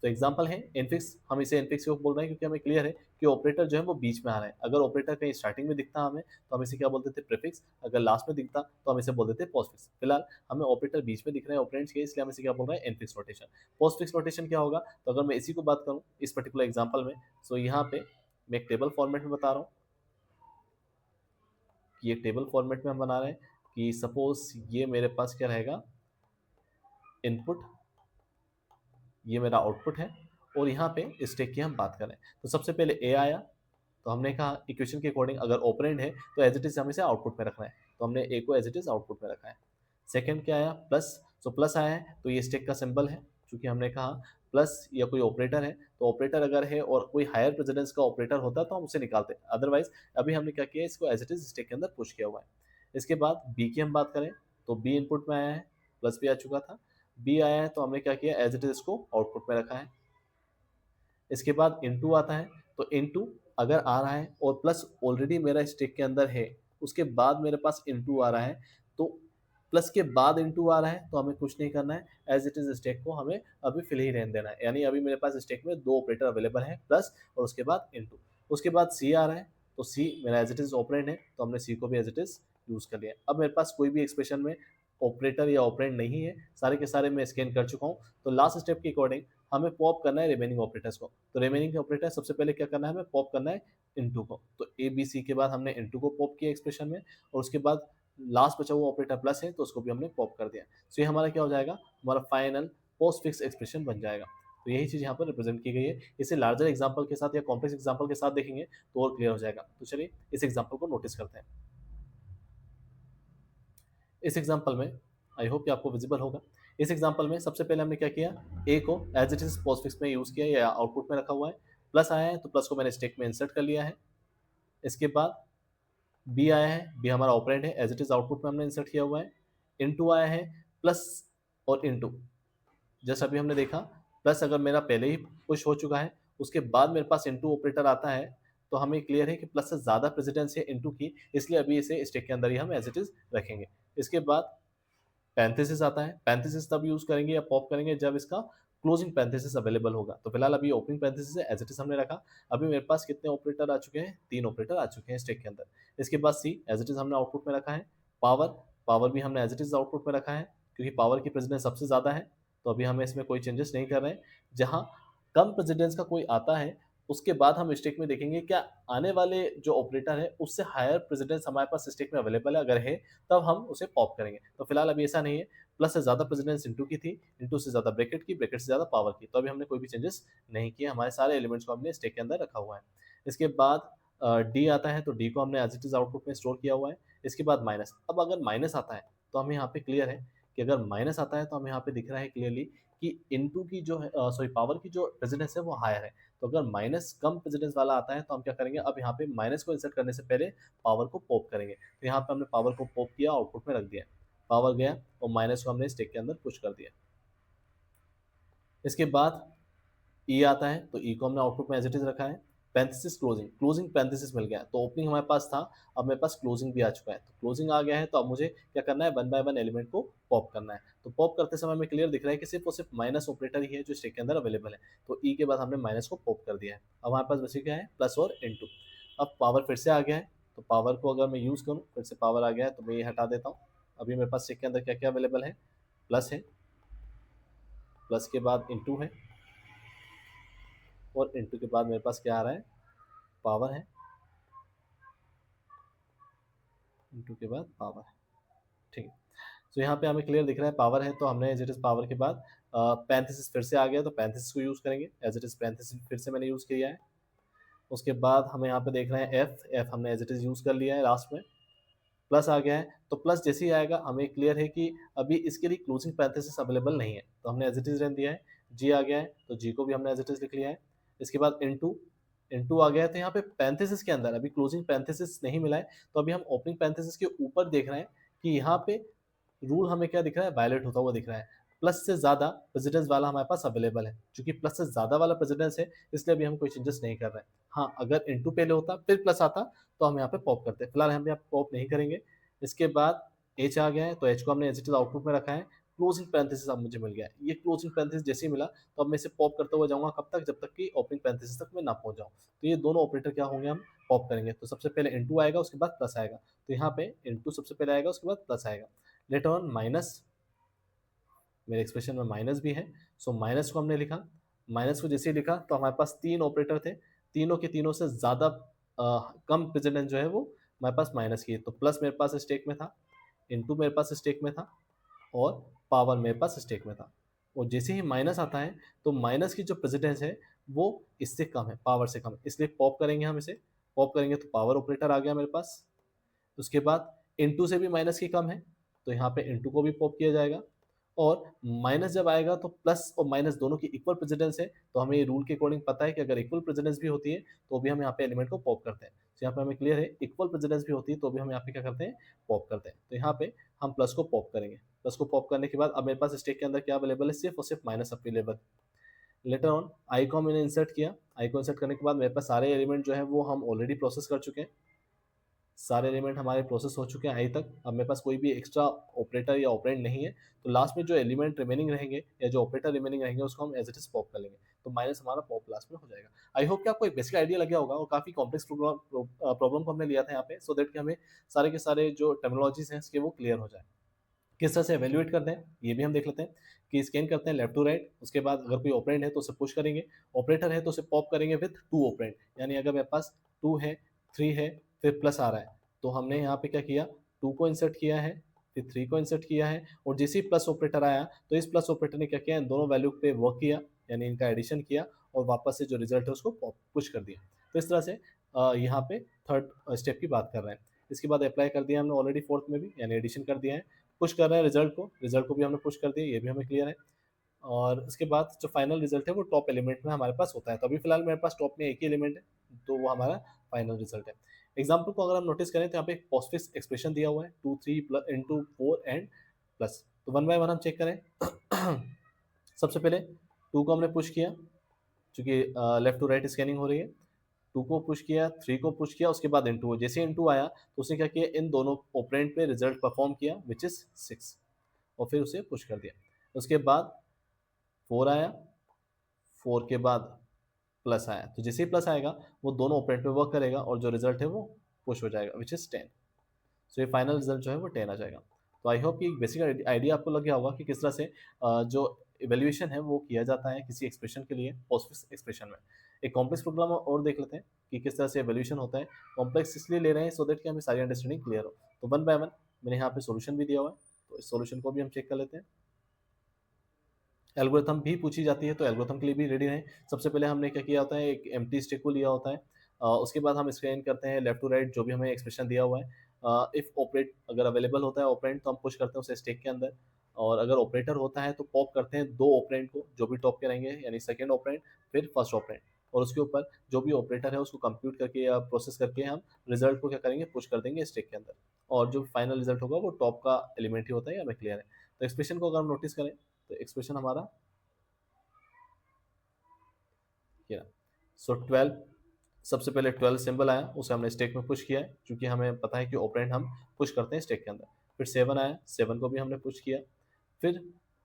तो एग्जांपल है इनफिक्स, हम इसे इनफिक्स क्यों बोल रहे हैं, क्योंकि हमें क्लियर है कि ऑपरेटर जो है वो बीच में आ रहा है। अगर ऑपरेटर कहीं स्टार्टिंग में दिखता हमें तो हम इसे क्या बोलते थे, प्रीफिक्स। अगर लास्ट में दिखता तो हम इसे बोलते थे पोस्टफिक्स। फिलहाल हमें ऑपरेटर बीच में दिख रहे हैं ऑपरेंड्स के, इसलिए हम इसे क्या बोल रहे हैं, इनफिक्स नोटेशन। पोस्टफिक्स नोटेशन क्या होगा, तो अगर मैं इसी को बात करूँ इस पर्टिकुलर एग्जाम्पल में, सो यहाँ पे मैं एक टेबल फॉर्मेट में बता रहा हूँ कि ये टेबल फॉर्मेट में हम बना रहे हैं कि सपोज ये मेरे पास क्या रहेगा, इनपुट, ये मेरा आउटपुट है, और यहाँ पे स्टैक की हम बात करें तो सबसे पहले ए आया, तो हमने कहा इक्वेशन के अकॉर्डिंग अगर ऑपरेंड है तो एज इट इज हमें इसे आउटपुट में रखना है, तो हमने ए को एज इट इज आउटपुट में रखा है। सेकंड क्या आया, प्लस। सो प्लस आया है तो ये स्टैक का सिंबल है, क्योंकि हमने कहा प्लस या कोई ऑपरेटर है, तो ऑपरेटर अगर है और कोई हायर प्रेसिडेंस का ऑपरेटर होता है तो हम उसे निकालते हैं, अदरवाइज अभी हमने क्या किया, इसको एज इट इज स्टैक के अंदर पुश किया हुआ है। इसके बाद बी की हम बात करें तो बी इनपुट में आया है, प्लस भी आ चुका था, बी आया है तो हमने क्या किया, एज इट इज इसको आउटपुट में रखा है। इसके बाद इनटू आता है, तो इनटू अगर आ रहा है और प्लस ऑलरेडी मेरा स्टैक के अंदर है, उसके बाद मेरे पास इनटू आ रहा है, तो प्लस के बाद इनटू आ रहा है तो हमें कुछ नहीं करना है, एज इट इज स्टैक को हमें अभी फिल ही रहने देना है। यानी अभी मेरे पास स्टैक में दो ऑपरेटर अवेलेबल है, प्लस और उसके बाद इनटू। उसके बाद सी आ रहा है, तो सी मेरा एज इट इज ऑपरेंड है, तो हमने सी को भी एज इट इज यूज कर लिया। अब मेरे पास कोई भी एक्सप्रेशन में ऑपरेटर या ऑपरेंड नहीं है, सारे के सारे मैं स्कैन कर चुका हूँ। तो लास्ट स्टेप के अकॉर्डिंग हमें पॉप करना है रिमेनिंग ऑपरेटर्स को। तो रिमेनिंग ऑपरेटर सबसे पहले क्या करना है, हमें पॉप करना है इनटू को। तो ए बी सी के बाद हमने इनटू को पॉप किया एक्सप्रेशन में, और उसके बाद लास्ट बचा हुआ ऑपरेटर प्लस है तो उसको भी हमने पॉप कर दिया। सो ये हमारा क्या हो जाएगा, हमारा फाइनल पोस्ट फिक्स एक्सप्रेशन बन जाएगा। तो यही चीज़ यहाँ पर रिप्रेजेंट की गई है। इसे लार्जर एग्जाम्पल के साथ या कॉम्प्लेक्स एग्जाम्पल के साथ देखेंगे तो और क्लियर हो जाएगा। तो चलिए इस एग्जाम्पल को नोटिस करते हैं। इस एग्जाम्पल में आई होप कि आपको विजिबल होगा। इस एग्जाम्पल में सबसे पहले हमने क्या किया, ए को एज इट इज पोस्टफिक्स में यूज किया या आउटपुट में रखा हुआ है, प्लस आया है तो प्लस को मैंने स्टेक में इंसर्ट कर लिया है। इसके बाद बी आया है, बी हमारा ऑपरेंड है, एज इट इज आउटपुट में हमने इंसर्ट किया हुआ है। इनटू आया है, प्लस और इनटू जैसे अभी हमने देखा, प्लस अगर मेरा पहले ही पुश हो चुका है उसके बाद मेरे पास इनटू ऑपरेटर आता है, तो हमें क्लियर है कि प्लस से ज़्यादा प्रेसिडेंस है इनटू की, इसलिए अभी इसे स्टेक के अंदर ही हम एज इट इज रखेंगे। इसके बाद पैरेंथेसिस आता है, पैरेंथेसिस तब यूज करेंगे या पॉप करेंगे जब इसका क्लोजिंग पैरेंथेसिस अवेलेबल होगा। तो फिलहाल अभी ओपनिंग पैरेंथेसिस है, एज इट इज हमने रखा। अभी मेरे पास कितने ऑपरेटर आ चुके हैं, तीन ऑपरेटर आ चुके हैं स्टैक के अंदर। इसके बाद सी एज इट इज हमने आउटपुट में रखा है। पावर, पावर भी हमने एज इट इज आउटपुट में रखा है, क्योंकि पावर की प्रेसिडेंस सबसे ज्यादा है, तो अभी हमें इसमें कोई चेंजेस नहीं कर रहे हैं। जहां कम प्रेसिडेंस का कोई आता है उसके बाद हम स्टैक में देखेंगे क्या आने वाले जो ऑपरेटर है उससे हायर प्रेसिडेंस हमारे पास स्टैक में अवेलेबल है, अगर है तब हम उसे पॉप करेंगे। तो फिलहाल अभी ऐसा नहीं है, प्लस से ज़्यादा प्रेसिडेंस इंटू की थी, इंटू से ज़्यादा ब्रैकेट की, ब्रैकेट से ज़्यादा पावर की, तो अभी हमने कोई भी चेंजेस नहीं किए, हमारे सारे एलिमेंट्स को हमने स्टैक के अंदर रखा हुआ है। इसके बाद डी आता है, तो डी को हमने एज इट इज आउटपुट में स्टोर किया हुआ है। इसके बाद माइनस, अब अगर माइनस आता है तो हमें यहाँ पे क्लियर है कि अगर माइनस आता है तो हमें यहाँ पे दिख रहा है क्लियरली कि इनटू की जो है सॉरी पावर की जो प्रेसिडेंस है वो हायर है। तो अगर माइनस कम प्रेसिडेंस वाला आता है तो हम क्या करेंगे, अब यहाँ पे माइनस को इंसर्ट करने से पहले पावर को पॉप करेंगे। तो यहाँ पे हमने पावर को पॉप किया, आउटपुट में रख दिया, पावर गया और माइनस को हमने स्टेक के अंदर पुश कर दिया। इसके बाद ई आता है, तो ई को हमने आउटपुट में एज इट इज रखा है। पैरेंथेसिस क्लोजिंग, क्लोजिंग पैरेंथेसिस मिल गया, तो ओपनिंग हमारे पास था, अब मेरे पास क्लोजिंग भी आ चुका है। तो क्लोजिंग आ गया है तो अब मुझे क्या करना है, वन बाय वन एलिमेंट को पॉप करना है। तो पॉप करते समय हमें क्लियर दिख रहा है कि सिर्फ और सिर्फ माइनस ऑपरेटर ही है जो स्टैक के अंदर अवेलेबल है। तो ई के बाद हमने माइनस को पॉप कर दिया है। अब हमारे पास बचे क्या है, प्लस और इनटू। अब पावर फिर से आ गया है, तो पावर को अगर मैं यूज़ करूँ, फिर से पावर आ गया है तो मैं ये हटा देता हूँ। अभी मेरे पास स्टैक के अंदर क्या क्या अवेलेबल है, प्लस है, प्लस के बाद इनटू है, और इनटू के बाद मेरे पास क्या आ रहा है, पावर है, इनटू के बाद पावर है। ठीक है, तो यहाँ पे हमें क्लियर दिख रहा है पावर है, तो हमने एज इट इज पावर के बाद पैरेंथेसिस फिर से आ गया, तो पैरेंथेसिस को यूज़ करेंगे, एज इट इज पैरेंथेसिस फिर से मैंने यूज़ किया है। उसके बाद हमें यहाँ पे देख रहे हैं एफ, एफ हमने एज इट इज यूज़ कर लिया है लास्ट में। प्लस आ गया है, तो प्लस जैसे ही आएगा हमें क्लियर है कि अभी इसके लिए क्लोजिंग पैरेंथेसिस अवेलेबल नहीं है, तो हमने एज इट इज रहने दिया है। जी आ गया है, तो जी को भी हमने एज इट इज लिख लिया है। इसके बाद इनटू, इनटू आ गया है, तो यहाँ पे पैरेंथेसिस के अंदर अभी क्लोजिंग पैरेंथेसिस नहीं मिला है, तो अभी हम ओपनिंग पैरेंथेसिस के ऊपर देख रहे हैं कि यहाँ पे रूल हमें क्या दिख रहा है, वायलेट होता हुआ दिख रहा है। प्लस से ज़्यादा प्रेसिडेंस वाला हमारे पास अवेलेबल है, चूंकि प्लस से ज़्यादा वाला प्रेसिडेंस है इसलिए अभी हम कोई चेंजेस नहीं कर रहे हैं। हाँ, अगर इनटू पहले होता फिर प्लस आता तो हम यहाँ पे पॉप करते, फिलहाल हम यहाँ पॉप नहीं करेंगे। इसके बाद एच आ गया है, तो एच को हमने एज इट इज आउटपुट में रखा है। क्लोजिंग पैरेंथेसिस अब मुझे मिल गया है, ये क्लोजिंग पैरेंथेसिस जैसे ही मिला तो अब मैं इसे पॉप करते हुए जाऊंगा, कब तक, जब तक कि ओपनिंग पैरेंथेसिस तक मैं ना पहुंच जाऊं। तो ये दोनों ऑपरेटर क्या होंगे, हम पॉप करेंगे। तो सबसे पहले इनटू आएगा, उसके बाद प्लस आएगा, तो यहाँ पे इनटू सबसे पहले आएगा, उसके बाद प्लस आएगा। लेटर ऑन माइनस, मेरे एक्सप्रेशन में माइनस भी है, सो माइनस को हमने लिखा। माइनस को जैसे ही लिखा तो हमारे पास तीन ऑपरेटर थे, तीनों के तीनों से ज़्यादा कम प्रेसिडेंस जो है वो हमारे पास माइनस की है। तो प्लस मेरे पास स्टेक में था, इनटू मेरे पास स्टेक में था, और पावर मेरे पास स्टेक में था। और जैसे ही माइनस आता है तो माइनस की जो प्रेसिडेंस है वो इससे कम है, पावर से कम है, इसलिए पॉप करेंगे हम इसे। पॉप करेंगे तो पावर ऑपरेटर आ गया मेरे पास। उसके बाद इनटू से भी माइनस की कम है, तो यहाँ पे इनटू को भी पॉप किया जाएगा। और माइनस जब आएगा तो प्लस और माइनस दोनों की इक्वल प्रेसिडेंस है, तो हमें ये रूल के अकॉर्डिंग पता है कि अगर इक्वल प्रेसिडेंस भी होती है तो भी हम यहाँ पे एलिमेंट को पॉप करते हैं। तो यहाँ पे हमें क्लियर है, इक्वल प्रेसिडेंस भी होती है तो भी हम यहाँ पे क्या करते हैं, पॉप करते हैं। तो यहाँ पे हम प्लस को पॉप करेंगे। प्लस को पॉप करने के बाद अब मेरे पास स्टैक के अंदर क्या अवेलेबल है, सिर्फ और सिर्फ minus available. Later on I को मैंने इंसर्ट किया। आई को इंसर्ट करने के बाद मेरे पास सारे एलिमेंट जो है वो हम ऑलरेडी प्रोसेस कर चुके हैं। सारे एलिमेंट हमारे प्रोसेस हो चुके हैं आई तक। अब मेरे पास कोई भी एक्स्ट्रा ऑपरेटर या ऑपरेंड नहीं है, तो लास्ट में जो एलिमेंट रिमेनिंग रहेंगे या जो ऑपरेटर रिमेनिंग रहेंगे उसको हम एज इट इज पॉप कर लेंगे। तो माइनस हमारा पॉप लास्ट में हो जाएगा। आई होप कि आपको एक बेसिक आइडिया लग गया होगा और काफी कॉम्प्लेक्स प्रॉब्लम को हमने लिया था यहाँ पे, सो दैट कि हमें सारे के सारे जो टर्मिनोलॉजीज हैं इसके वो क्लियर हो जाए। किस तरह से एवेल्युएट करते हैं ये भी हम देख लेते हैं कि स्कैन करते हैं लेफ्ट टू राइट। उसके बाद अगर कोई ऑपरेंड है तो उसे पुश करेंगे, ऑपरेटर है तो उसे पॉप करेंगे विथ टू ऑपरेंड। यानी अगर मेरे पास 2 है, 3 है, फिर प्लस आ रहा है, तो हमने यहाँ पे क्या किया, 2 को इंसर्ट किया है, फिर 3 को इंसर्ट किया है, और जैसे ही प्लस ऑपरेटर आया तो इस प्लस ऑपरेटर ने क्या किया, इन दोनों वैल्यू पे वर्क किया, यानी इनका एडिशन किया और वापस से जो रिजल्ट है उसको पुश कर दिया। तो इस तरह से यहाँ पे थर्ड स्टेप की बात कर रहे हैं। इसके बाद अप्लाई कर दिया हमने ऑलरेडी फोर्थ में भी, यानी एडिशन कर दिया है। पुश कर रहे हैं रिजल्ट को भी हमने पुश कर दिया, ये भी हमें क्लियर है। और उसके बाद जो फाइनल रिजल्ट है वो टॉप एलिमेंट में हमारे पास होता है। तो अभी फिलहाल मेरे पास टॉप में एक ही एलिमेंट है, तो वो हमारा फाइनल रिजल्ट है। एग्जाम्पल को अगर हम नोटिस करें तो यहाँ पे एक पोस्टफिक्स एक्सप्रेशन दिया हुआ है 2 3 इंटू 4 एंड प्लस। तो वन बाय वन हम चेक करें। सबसे पहले 2 को हमने पुश किया, चूंकि लेफ्ट टू राइट स्कैनिंग हो रही है। 2 को पुश किया, 3 को पुश किया, उसके बाद इनटू। जैसे इनटू आया तो उसने क्या किया, इन दोनों ऑपरेंड पे रिजल्ट परफॉर्म किया विच इज 6, और फिर उसे पुश कर दिया। उसके बाद 4 आया, 4 के बाद प्लस आया, तो जैसे ही प्लस आएगा वो दोनों ऑपरेंड पे वर्क करेगा और जो रिजल्ट है वो पुश हो जाएगा विच इज 10। सो ये फाइनल रिजल्ट जो है वो 10 आ जाएगा। तो आई होप कि एक बेसिक आइडिया आपको लग गया होगा कि किस तरह से जो इवेल्युएशन है वो किया जाता है किसी एक्सप्रेशन के लिए पोस्टफिक्स एक्सप्रेशन में। एक कॉम्प्लेक्स प्रोग्राम और देख लेते हैं कि किस तरह से इवेल्युएशन होता है। कॉम्प्लेक्स इसलिए ले रहे हैं सो दैट कि हमें सारी अंडरस्टैंडिंग क्लियर हो। तो वन बाय वन मैंने यहाँ पे सोल्यूशन भी दिया हुआ है, तो इस सोल्यूशन को भी हम चेक कर लेते हैं। एल्गोरिथम भी पूछी जाती है तो एल्गोरिथम के लिए भी रेडी रहें। सबसे पहले हमने क्या किया होता है, एक एम्प्टी स्टैक को लिया होता है। उसके बाद हम स्कैन करते हैं लेफ्ट टू राइट जो भी हमें एक्सप्रेशन दिया हुआ है। इफ ऑपरेट अगर अवेलेबल होता है ऑपरेंड तो हम पुश करते हैं उसे स्टैक के अंदर, और अगर ऑपरेटर होता है तो पॉप करते हैं दो ऑपरेंड को जो भी टॉप के रहेंगे, यानी सेकेंड ऑपरेंड फिर फर्स्ट ऑपरेंड, और उसके ऊपर जो भी ऑपरेटर है उसको कंप्यूट करके या प्रोसेस करके हम रिजल्ट को क्या करेंगे, पुश कर देंगे स्टैक के अंदर, और जो फाइनल रिजल्ट होगा वो टॉप का एलिमेंट ही होता है। हमें क्लियर है। तो एक्सप्रेशन को अगर हम नोटिस करें तो एक्सप्रेशन हमारा किया। सो 12, सबसे पहले 12 सिंबल आया, उसे हमने स्टैक में पुश किया है क्योंकि हमें पता है कि ऑपरेंड हम पुश करते हैं स्टैक के अंदर। फिर 7 आया, 7 को भी हमने पुश किया। फिर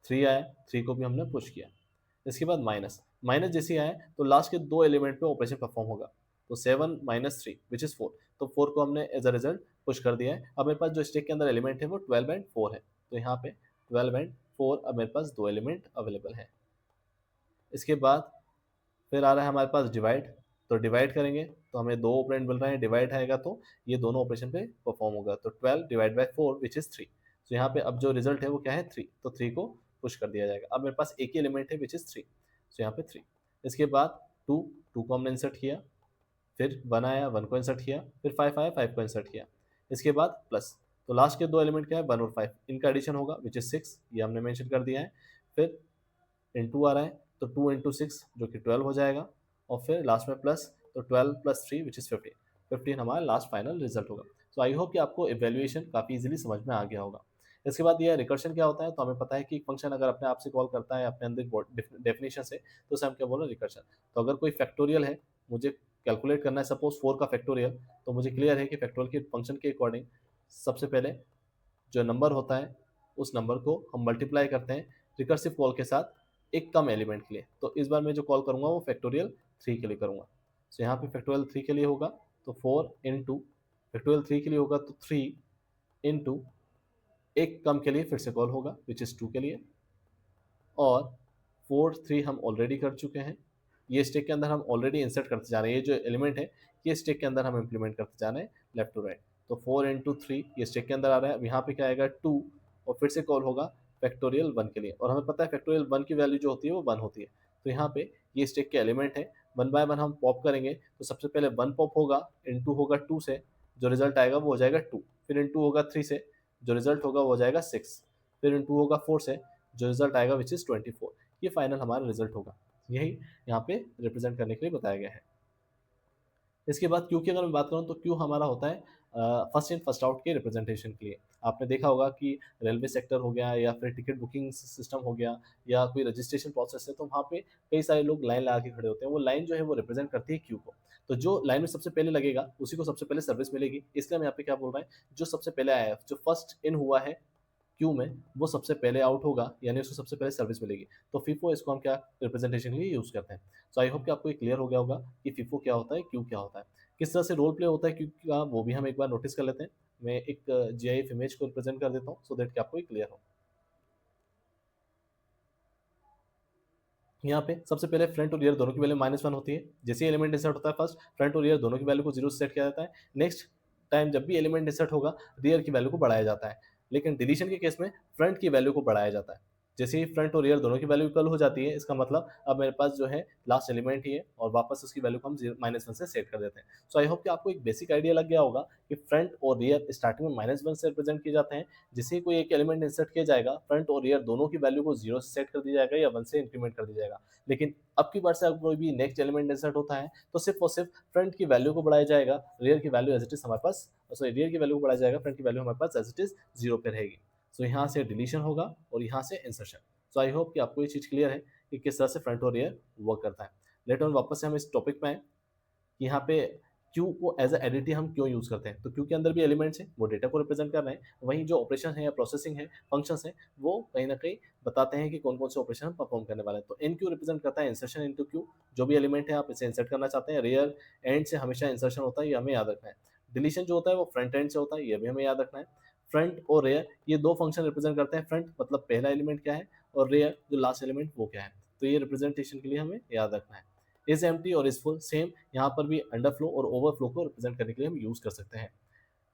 3 आया, 3 को भी हमने पुश किया। इसके बाद माइनस, माइनस जैसे आया तो लास्ट के दो एलिमेंट पे ऑपरेशन परफॉर्म होगा। तो 7 माइनस 3 विच इज 4, तो 4 को हमने एज अ रिजल्ट पुश कर दिया है। अब मेरे पास जो स्टैक के अंदर एलिमेंट है वो 12 एंड 4 है, तो यहाँ पे 12 एंड 4 अब मेरे पास दो एलिमेंट अवेलेबल है। इसके बाद फिर आ रहा है हमारे पास डिवाइड, तो डिवाइड करेंगे तो हमें दो ऑपरेंड मिल रहे हैं, डिवाइड आएगा तो ये दोनों ऑपरेशन पे परफॉर्म होगा। तो 12 डिवाइड बाई 4 विच इज 3। तो यहाँ पे अब जो रिजल्ट है वो क्या है, 3, तो 3 को पुश कर दिया जाएगा। अब मेरे पास एक ही एलिमेंट है विच इज 3, तो यहाँ पे 3। इसके बाद 2, 2 को हमने इंसर्ट किया, फिर 1 आया, 1 को इंसर्ट किया, फिर 5 आया, 5 को इंसर्ट किया। इसके बाद प्लस, तो लास्ट के दो एलिमेंट क्या है, 1 और 5, इनका एडिशन होगा विच इज 6, ये हमने मेंशन कर दिया है। फिर इंटू आ रहा है तो 2 इंटू 6 जो कि 12 हो जाएगा, और फिर लास्ट में प्लस, तो 12 प्लस 3 विच इज़ 15, 15 हमारा लास्ट फाइनल रिजल्ट होगा। सो आई होप कि आपको इवेल्युएशन काफ़ी इजीली समझ में आ गया होगा। इसके बाद यह रिकर्शन क्या होता है, तो हमें पता है कि एक फंक्शन अगर अपने आप से कॉल करता है अपने अंदर डेफिनेशन से, तो उसे हम क्या बोल रहे हैं, रिकर्शन। तो अगर कोई फैक्टोरियल है, मुझे कैलकुलेट करना है सपोज 4 का फैक्टोरियल, तो मुझे क्लियर है कि फैक्टोरियल के फंक्शन के अकॉर्डिंग सबसे पहले जो नंबर होता है उस नंबर को हम मल्टीप्लाई करते हैं रिकर्सिव कॉल के साथ एक कम एलिमेंट के लिए। तो इस बार मैं जो कॉल करूंगा वो फैक्टोरियल 3 के लिए करूंगा। तो यहाँ पे फैक्टोरियल 3 के लिए होगा तो 4 इंटू, फैक्टोरियल 3 के लिए होगा तो 3 इंटू, एक कम के लिए फिर से कॉल होगा विच इज़ 2 के लिए, और 4 3 हम ऑलरेडी कर चुके हैं। ये स्टेक के अंदर हम ऑलरेडी इंसर्ट करते जा रहे हैं, ये जो एलिमेंट है ये स्टेक के अंदर हम इंप्लीमेंट करते जा रहे हैं लेफ्ट टू राइट। तो 4 इंटू 3 ये स्टेक के अंदर आ रहा है। अब यहाँ पे क्या आएगा 2, और फिर से कॉल होगा फैक्टोरियल 1 के लिए, और हमें पता है फैक्टोरियल 1 की वैल्यू जो होती है वो 1 होती है। तो यहाँ पे ये स्टेक के एलिमेंट है, 1 बाय 1 हम पॉप करेंगे, तो सबसे पहले 1 पॉप होगा, इंटू होगा 2 से, जो रिजल्ट आएगा वो हो जाएगा 2, फिर इंटू होगा 3 से, जो रिजल्ट होगा वो हो जाएगा 6, फिर इंटू होगा 4 से, जो रिजल्ट आएगा विच इज 24, ये फाइनल हमारा रिजल्ट होगा। यही यहाँ पे रिप्रेजेंट करने के लिए बताया गया है। इसके बाद क्यू की अगर मैं बात करूँ तो क्यू हमारा होता है फर्स्ट इन फर्स्ट आउट के रिप्रेजेंटेशन के लिए। आपने देखा होगा कि रेलवे सेक्टर हो गया या फिर टिकट बुकिंग सिस्टम हो गया या कोई रजिस्ट्रेशन प्रोसेस है, तो वहाँ पे कई सारे लोग लाइन लगा के खड़े होते हैं। वो लाइन जो है वो रिप्रेजेंट करती है क्यू को। तो जो लाइन में सबसे पहले लगेगा उसी को सबसे पहले सर्विस मिलेगी। इसलिए हम यहाँ पे क्या बोल रहे हैं, जो सबसे पहले आया है, जो फर्स्ट इन हुआ है क्यू में, वो सबसे पहले आउट होगा, यानी उसको सबसे पहले सर्विस मिलेगी। तो फीफो इसको हम क्या रिप्रेजेंटेशन के लिए यूज करते हैं। सो आई होप कि आपको ये क्लियर हो गया होगा कि फीफो क्या होता है, क्यू क्या होता है, किस तरह से रोल प्ले होता है क्यू का, वो भी हम एक बार नोटिस कर लेते हैं। मैं एक जीआईएफ इमेज को रिप्रेजेंट कर देता हूँ सो दैट कि आपको ये क्लियर हो। यहाँ पे सबसे पहले फ्रंट और रियर दोनों की वैल्यू -1 होती है। जैसे एलिमेंट इंसर्ट होता है फर्स्ट, फ्रंट और रियर दोनों की वैल्यू को 0 से सेट किया जाता है। नेक्स्ट टाइम जब भी एलिमेंट इंसर्ट होगा, रियर की वैल्यू को बढ़ाया जाता है। लेकिन डिलीशन के केस में फ्रंट की वैल्यू को बढ़ाया जाता है। जैसे ही फ्रंट और रियर दोनों की वैल्यू इक्वल हो जाती है, इसका मतलब अब मेरे पास जो है लास्ट एलिमेंट ही है और वापस उसकी वैल्यू को हम -1 से सेट कर देते हैं। सो आई होप कि आपको एक बेसिक आइडिया लग गया होगा कि फ्रंट और रियर स्टार्टिंग में -1 से रिप्रेजेंट किए जाते हैं। जैसे ही कोई एक एलिमेंट इंसर्ट किया जाएगा, फ्रंट और रियर दोनों की वैल्यू को 0 से सेट कर दिया जाएगा या 1 से इंक्रीमेंट कर दिया जाएगा। लेकिन अब की बार से अगर कोई भी नेक्स्ट एलिमेंट इंसर्ट होता है, तो सिर्फ और सिर्फ फ्रंट की वैल्यू को बढ़ाया जाएगा, रियर की वैल्यू एज इट इज हमारे पास, सॉरी, रियर की वैल्यू को बढ़ाया जाएगा, फ्रंट की वैल्यू हमारे पास एज इट इज 0 पे रहेगी। सो यहाँ से डिलीशन होगा और यहाँ से इंसर्शन। सो आई होप कि आपको ये चीज़ क्लियर है कि किस तरह से फ्रंट और रियर वर्क करता है। लेटर ऑन वापस से हम इस टॉपिक पे आए कि यहाँ पे क्यू को एज एडिटी हम क्यों यूज़ करते हैं। तो क्यू के अंदर भी एलिमेंट्स हैं, वो डेटा को रिप्रेजेंट कर रहे हैं। वहीं जो ऑपरेशन है या प्रोसेसिंग है, फंक्शंस हैं, वो कहीं न कहीं बताते हैं कि कौन-कौन से ऑपरेशन हम परफॉर्म करने वाले हैं। तो इन क्यू रिप्रेजेंट करता है इंसर्शन इनटू क्यू। जो भी एलिमेंट है आप इसे इंसर्ट करना चाहते हैं, रियर एंड से हमेशा इंसर्शन होता है, ये हमें याद रखना है। डिलीशन जो होता है वो फ्रंट एंड से होता है, ये भी हमें याद रखना है। फ्रंट और रेयर ये 2 फंक्शन रिप्रेजेंट करते हैं। फ्रंट मतलब पहला एलिमेंट क्या है और रेयर जो लास्ट एलिमेंट वो क्या है। तो ये रिप्रेजेंटेशन के लिए हमें याद रखना है। इज एम्प्टी और इज फुल सेम, यहाँ पर भी अंडरफ्लो और ओवरफ्लो को रिप्रेजेंट करने के लिए हम यूज कर सकते हैं।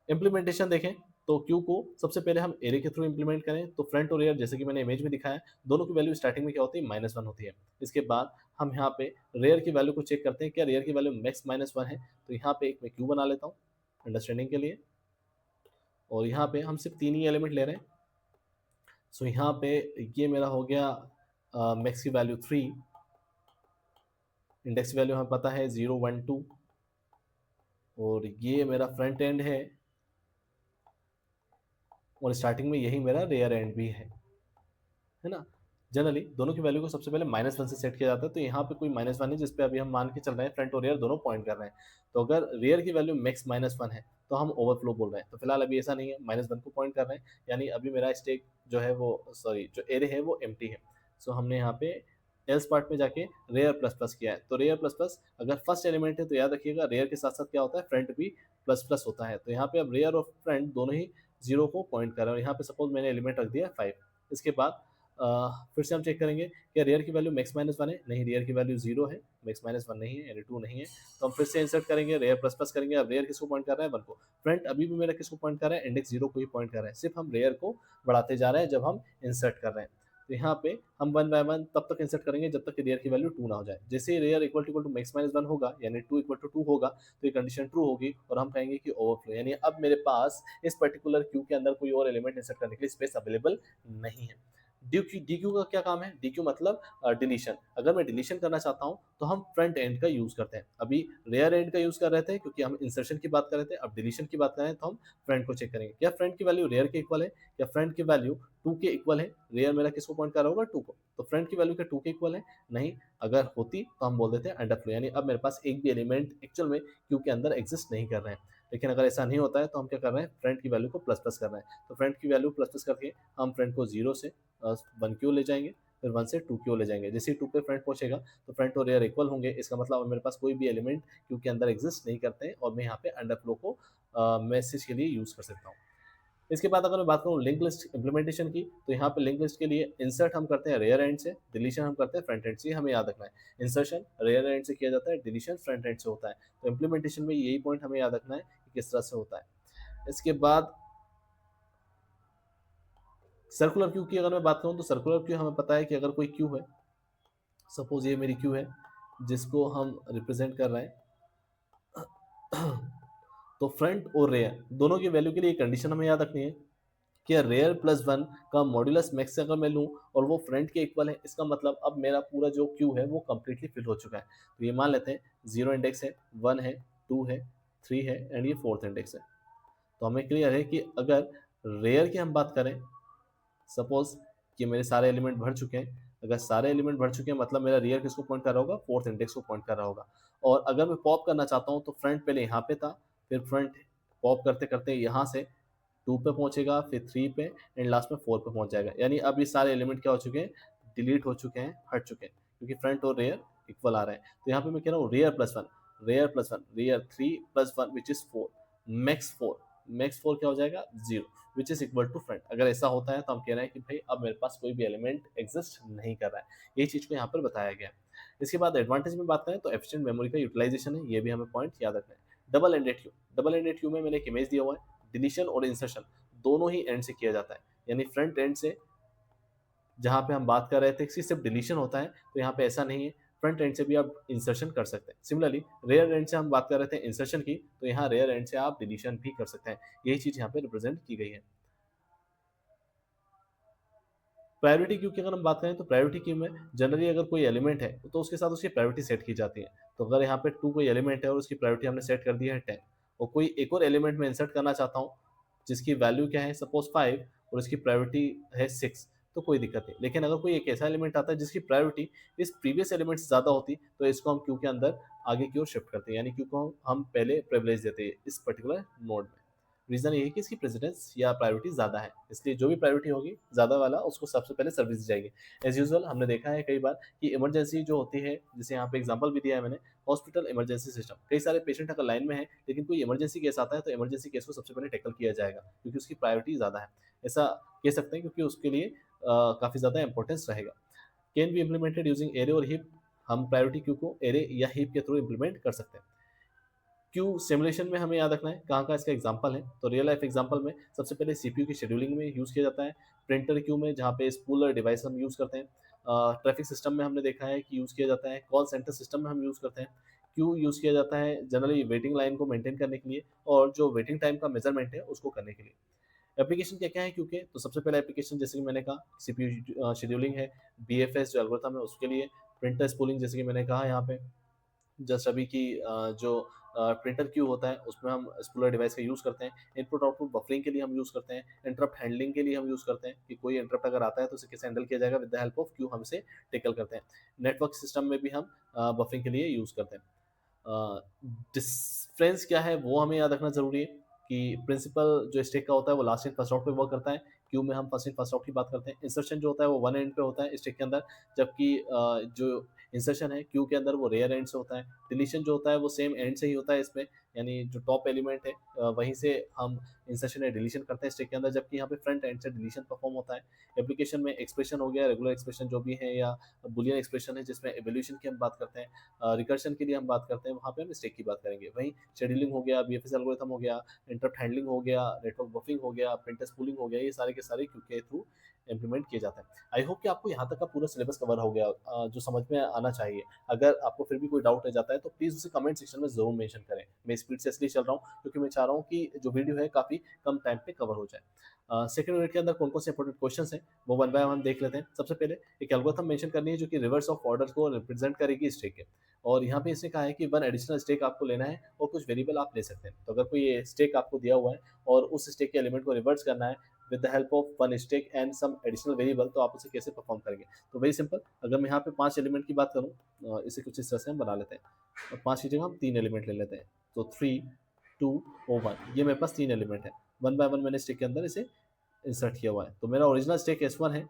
इंप्लीमेंटेशन देखें तो क्यू को सबसे पहले हम एरे के थ्रू इंप्लीमेंट करें तो फ्रंट और रियर जैसे कि मैंने इमेज में दिखाया, दोनों की वैल्यू स्टार्टिंग में क्या होती है, -1 होती है। इसके बाद हम यहाँ पे रेयर की वैल्यू को चेक करते हैं, क्या रेयर की वैल्यू मैक्स -1 है। तो यहाँ पे एक मैं क्यू बना लेता हूँ अंडरस्टैंडिंग के लिए, और यहाँ पे हम सिर्फ 3 ही एलिमेंट ले रहे हैं। सो यहाँ पे ये मेरा हो गया मैक्स की वैल्यू 3, इंडेक्स वैल्यू हमें पता है 0 1 2, और ये मेरा फ्रंट एंड है और स्टार्टिंग में यही मेरा रेयर एंड भी है ना। जनरली दोनों की वैल्यू को सबसे पहले -1 से सेट किया जाता है। तो यहाँ पे कोई -1 है जिस पे अभी हम मान के चल रहे हैं फ्रंट और रेयर दोनों पॉइंट कर रहे हैं। तो अगर रेयर की वैल्यू मैक्स -1 है तो हम ओवरफ्लो बोल रहे हैं। तो फिलहाल अभी ऐसा नहीं है, -1 को पॉइंट कर रहे हैं, यानी अभी मेरा स्टेक जो है वो, सॉरी, जो एरे है वो एम्प्टी है। सो हमने यहाँ पे एल्स पार्ट में जाके रेयर प्लस प्लस किया है। तो रेयर प्लस प्लस अगर फर्स्ट एलिमेंट है तो याद रखिएगा रेयर के साथ साथ क्या होता है, फ्रंट भी प्लस प्लस होता है। तो यहाँ पे अब रेयर और फ्रंट दोनों ही 0 को पॉइंट कर रहे हैं, और यहाँ पे सपोज मैंने एलिमेंट रख दिया 5। इसके बाद फिर से हम चेक करेंगे क्या रेयर की वैल्यू मैक्स -1 है, नहीं, रेयर की वैल्यू 0 है, मैक्स -1 नहीं है, यानी 2 नहीं है। तो हम फिर से इंसर्ट करेंगे, रेयर प्लस प्लस करेंगे। अब रेयर किसको पॉइंट कर रहा है, 1 को। फ्रंट अभी भी मेरा किसको पॉइंट कर रहा है, इंडेक्स 0 को ही पॉइंट कर रहा है। सिर्फ हम रेयर को बढ़ाते जा रहे हैं जब हम इंसर्ट कर रहे हैं। तो यहाँ पे हम 1 बाय 1 तब तक इंसर्ट करेंगे जब तक कि रेयर की वैल्यू 2 ना हो जाए। जैसे ही रेयर इक्वल टू मैक्स -1 होगा, यानी 2 इक्वल टू 2 होगा, तो ये कंडीशन ट्रू होगी और हम कहेंगे कि ओवरफ्लो, यानी अब मेरे पास इस पर्टिकुलर क्यू के अंदर कोई और एलिमेंट इंसर्ट करने के लिए स्पेस अवेलेबल नहीं है। डी क्यू का क्या काम है, डी क्यू मतलब डिलीशन। अगर मैं डिलीशन करना चाहता हूँ तो हम फ्रंट एंड का यूज करते हैं। अभी रेयर एंड का यूज कर रहे थे क्योंकि हम इंसर्शन की बात कर रहे थे, अब डिलीशन की बात कर रहे हैं तो हम फ्रंट को चेक करेंगे, क्या फ्रंट की वैल्यू रेयर के इक्वल है, क्या फ्रंट की वैल्यू 2 के इक्वल है। रेयर मेरा किसको पॉइंट कर रहा होगा, 2 को। तो फ्रंट की वैल्यू क्या 2 के इक्वल है, नहीं। अगर होती तो हम बोल देते हैं अंडरफ्लो, यानी अब मेरे पास एक भी एलिमेंट एक्चुअल में क्यू के अंदर एग्जिस्ट नहीं कर रहे हैं। लेकिन अगर ऐसा नहीं होता है तो हम क्या कर रहे हैं, फ्रंट की वैल्यू को प्लस प्लस कर रहे हैं। तो फ्रंट की वैल्यू प्लस प्लस करके हम फ्रंट को 0 से 1 क्यू ले जाएंगे, फिर 1 से 2 क्यू ले जाएंगे। जैसे ही 2 पे फ्रंट पहुंचेगा तो फ्रंट और रेयर इक्वल होंगे। इसका मतलब अब मेरे पास कोई भी एलिमेंट क्यू के अंदर एग्जिस्ट नहीं करते हैं और मैं यहाँ पे अंडरफ्लो को मैसेज के लिए यूज कर सकता हूँ। इसके बाद अगर मैं बात करूँ लिंक लिस्ट इंप्लीमेंटेशन की, तो यहाँ पे लिंक लिस्ट के लिए इंसर्ट हम करते हैं रेयर एंड से, डिलीशन हम करते हैं फ्रंट एंड से। ये हमें याद रखना है, इंसर्शन रेयर एंड से किया जाता है, डिलीशन फ्रंट एंड से होता है। तो इंप्लीमेंटेशन में यही पॉइंट हमें याद रखना है कि किस तरह से होता है। इसके बाद सर्कुलर क्यू की अगर मैं बात करूँ तो सर्कुलर क्यू हमें पता है कि अगर कोई क्यू है, सपोज ये मेरी क्यू है जिसको हम रिप्रेजेंट कर रहे हैं, तो फ्रंट और रेयर दोनों की वैल्यू के लिए कंडीशन हमें याद रखनी है कि रेयर प्लस वन का मॉड्यूलस मैक्स अगर मैं लूँ और वो फ्रंट के इक्वल है, इसका मतलब अब मेरा पूरा जो क्यू है वो कंप्लीटली फिल हो चुका है। तो ये मान लेते हैं 0 इंडेक्स है, 1 है, 2 है, 3 है एंड ये 4th इंडेक्स है। तो हमें क्लियर है कि अगर रेयर की हम बात करें, सपोज कि मेरे सारे एलिमेंट भर चुके हैं, अगर सारे एलिमेंट भर चुके हैं मतलब मेरा रेयर किसको पॉइंट कर रहा होगा, 4th इंडेक्स को पॉइंट कर रहा होगा। और अगर मैं पॉप करना चाहता हूँ तो फ्रंट पहले यहाँ पे था, फिर फ्रंट पॉप करते करते यहाँ से 2 पे पहुंचेगा, फिर 3 पे एंड लास्ट में 4 पे पहुंच जाएगा। यानी अब ये सारे एलिमेंट क्या हो चुके हैं, डिलीट हो चुके हैं, हट चुके हैं, क्योंकि फ्रंट और रेयर इक्वल आ रहे हैं। तो यहाँ पे मैं कह रहा हूँ rear plus one, rear plus one, rear 3 plus one which is 4, max 4, max 4 क्या हो जाएगा, 0 which is equal to front. अगर ऐसा होता है तो हम कह रहे हैं कि भाई अब मेरे पास कोई भी एलिमेंट एग्जिस्ट नहीं कर रहा है। यही चीज को यहाँ पर बताया गया है। इसके बाद एडवांटेज में बात करें तो एफिशिएंट मेमोरी का यूटिलाइजेशन है, ये भी हमें पॉइंट याद रखना है। Double ended queue, double ended queue में मैंने एक इमेज दिया हुआ है, डिलीशन और इंसर्शन दोनों ही एंड से किया जाता है। यानी फ्रंट एंड से जहाँ पे हम बात कर रहे थे कि सिर्फ डिलीशन होता है, तो यहाँ पे ऐसा नहीं है, फ्रंट एंड से भी आप इंसर्शन कर सकते हैं। सिमिलरली रेयर एंड से हम बात कर रहे थे इंसर्शन की, तो यहाँ रेयर एंड से आप डिलीशन भी कर सकते हैं। यही चीज यहाँ पे रिप्रेजेंट की गई है। प्रायोरिटी क्यू की अगर हम बात करें तो प्रायोरिटी क्यू में जनरली अगर कोई एलिमेंट है तो उसके साथ उसकी प्रायोरिटी सेट की जाती है। तो अगर यहाँ पे 2 कोई एलिमेंट है और उसकी प्रायोरिटी हमने सेट कर दी है 10, और कोई एक और एलिमेंट में इंसर्ट करना चाहता हूँ जिसकी वैल्यू क्या है, सपोज 5, और इसकी प्रायोरिटी है 6, तो कोई दिक्कत नहीं। लेकिन अगर कोई एक ऐसा एलिमेंट आता है जिसकी प्रायोरिटी इस प्रीवियस एलिमेंट से ज़्यादा होती, तो इसको हम क्यू के अंदर आगे की ओर शिफ्ट करते हैं, यानी क्यू को हम पहले प्रिविलेज देते हैं इस पर्टिकुलर नोड में। रीज़न ये है कि इसकी प्रेसिडेंस या प्रायोरिटी ज़्यादा है, इसलिए जो भी प्रायोरिटी होगी ज़्यादा वाला उसको सबसे पहले सर्विस दी जाएगी। एज़ यूजुअल हमने देखा है कई बार कि इमरजेंसी जो होती है, जैसे यहाँ पे एग्जांपल भी दिया है मैंने, हॉस्पिटल इमरजेंसी सिस्टम, कई सारे पेशेंट अगर लाइन में है लेकिन कोई इमरजेंसी केस आता है तो इमरजेंसी केस को सबसे पहले टैकल किया जाएगा क्योंकि उसकी प्रायोरिटी ज़्यादा है। ऐसा कह सकते हैं क्योंकि उसके लिए काफ़ी ज़्यादा इंपॉर्टेंस रहेगा। Can be implemented using array और हीप, हम प्रायोरिटी क्यू को एरे या हीप के थ्रू इम्प्लीमेंट कर सकते हैं। क्यू सिमुलेशन में हमें याद रखना है कहाँ का इसका एग्जांपल है, तो रियल लाइफ एग्जांपल में सबसे पहले सीपीयू की शेड्यूलिंग में यूज़ किया जाता है, प्रिंटर क्यू में जहाँ पे स्पूलर डिवाइस हम यूज़ करते हैं, ट्रैफिक सिस्टम में हमने देखा है कि यूज़ किया जाता है, कॉल सेंटर सिस्टम में हम यूज़ करते हैं। क्यू यूज़ किया जाता है जनरली वेटिंग लाइन को मेंटेन करने के लिए और जो वेटिंग टाइम का मेजरमेंट है उसको करने के लिए। एप्लीकेशन क्या क्या है क्यू के, तो सबसे पहला एप्लीकेशन जैसे कि मैंने कहा सीपीयू शेड्यूलिंग है, बीएफएस जो एल्गोरिथम है उसके लिए, प्रिंटर स्पूलिंग जैसे कि मैंने कहा यहाँ पे, जस्ट अभी की जो प्रिंटर क्यू होता है उसमें हम स्पूलर डिवाइस का यूज़ करते हैं, इनपुट आउटपुट बफरिंग के लिए हम यूज़ करते हैं, इंटरप्ट हैंडलिंग के लिए हम यूज़ करते हैं कि कोई इंटरप्ट अगर आता है तो उसे कैसे हैंडल किया जाएगा, with the help of Q हम इसे टेकल करते हैं। नेटवर्क सिस्टम में भी हम बफरिंग के लिए यूज़ करते हैं। डिफरेंस क्या है वो हमें याद रखना ज़रूरी है कि प्रिंसिपल जो स्टैक का होता है वो लास्ट इन फर्स्ट आउट पे वर्क करता है, क्यू में हम फर्स्ट इन फर्स्ट आउट की बात करते हैं। इंसर्शन जो होता है वो वन एंड पे होता है स्टैक के अंदर, जबकि जो इंसर्शन है क्यू के अंदर वो रेयर एंड से होता है। डिलीशन जो होता है वो सेम एंड से ही होता है इसमें, यानी जो टॉप एलिमेंट है वहीं से हम इंसर्शन या डिलीशन करते हैं स्टैक के अंदर, जबकि यहाँ पे फ्रंट एंड से डिलीशन परफॉर्म होता है। एप्लीकेशन में एक्सप्रेशन हो गया, रेगुलर एक्सप्रेशन जो भी है, या बुलियन एक्सप्रेशन है जिसमें एवोल्यूशन की हम बात करते हैं, रिकर्शन के लिए हम बात करते हैं, वहाँ पे हम स्टैक की बात करेंगे। वहीं शेड्यूलिंग हो गया, बीएफएस एल्गोरिथम हो गया, इंटरप्ट हैंडलिंग हो गया, नेटवर्क बफरिंग हो गया, प्रिंटर स्पूलिंग हो गया, ये सारे के सारे क्यू के थ्रू इम्प्लीमेंट किए जाते हैं। आई होप कि आपको यहाँ तक का पूरा सिलेबस कवर हो गया, जो समझ में आना चाहिए। अगर आपको फिर भी कोई डाउट रह जाता है तो प्लीज़ उसे कमेंट सेक्शन में ज़रूर मेंशन करें। मैं स्पीड से इसलिए चल रहा हूँ क्योंकि मैं चाह रहा हूँ कि जो वीडियो है काफ़ी कम टाइम पे कवर हो जाए। सेकंड यूनिट के अंदर कौन-कौन से इंपॉर्टेंट क्वेश्चंस हैं वो वन बाय वन देख लेते हैं। सबसे पहले एक एल्गोरिथम मेंशन करनी है जो कि रिवर्स ऑफ ऑर्डर को रिप्रेजेंट करेगी स्टैक के, और यहाँ पे इसने कहा है कि 1 एडिशनल स्टैक आपको लेना है और कुछ वेरिएबल आप ले सकते हैं। तो अगर कोई ये स्टैक आपको दिया हुआ है और उस स्टैक के एलिमेंट को रिवर्स करना है with the help of 1 stack and some additional variable, तो आप उसे कैसे परफॉर्म करेंगे? तो वेरी सिंपल, अगर मैं यहाँ पे 5 एलिमेंट की बात करूँ, इसे कुछ इस तरह से हम बना लेते हैं और 5 की जगह हम 3 एलिमेंट ले लेते हैं। तो 3, 2 और 1, ये मेरे पास 3 एलिमेंट है। वन बाय वन मैंने स्टैक के अंदर इसे इंसर्ट किया हुआ है। तो मेरा ओरिजिनल स्टैक S1 है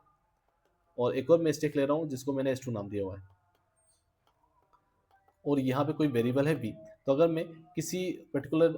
और एक और मैं स्टैक ले रहा हूँ जिसको मैंने S2 नाम दिया हुआ है, और यहाँ पे कोई वेरिएबल है v। तो अगर मैं किसी पर्टिकुलर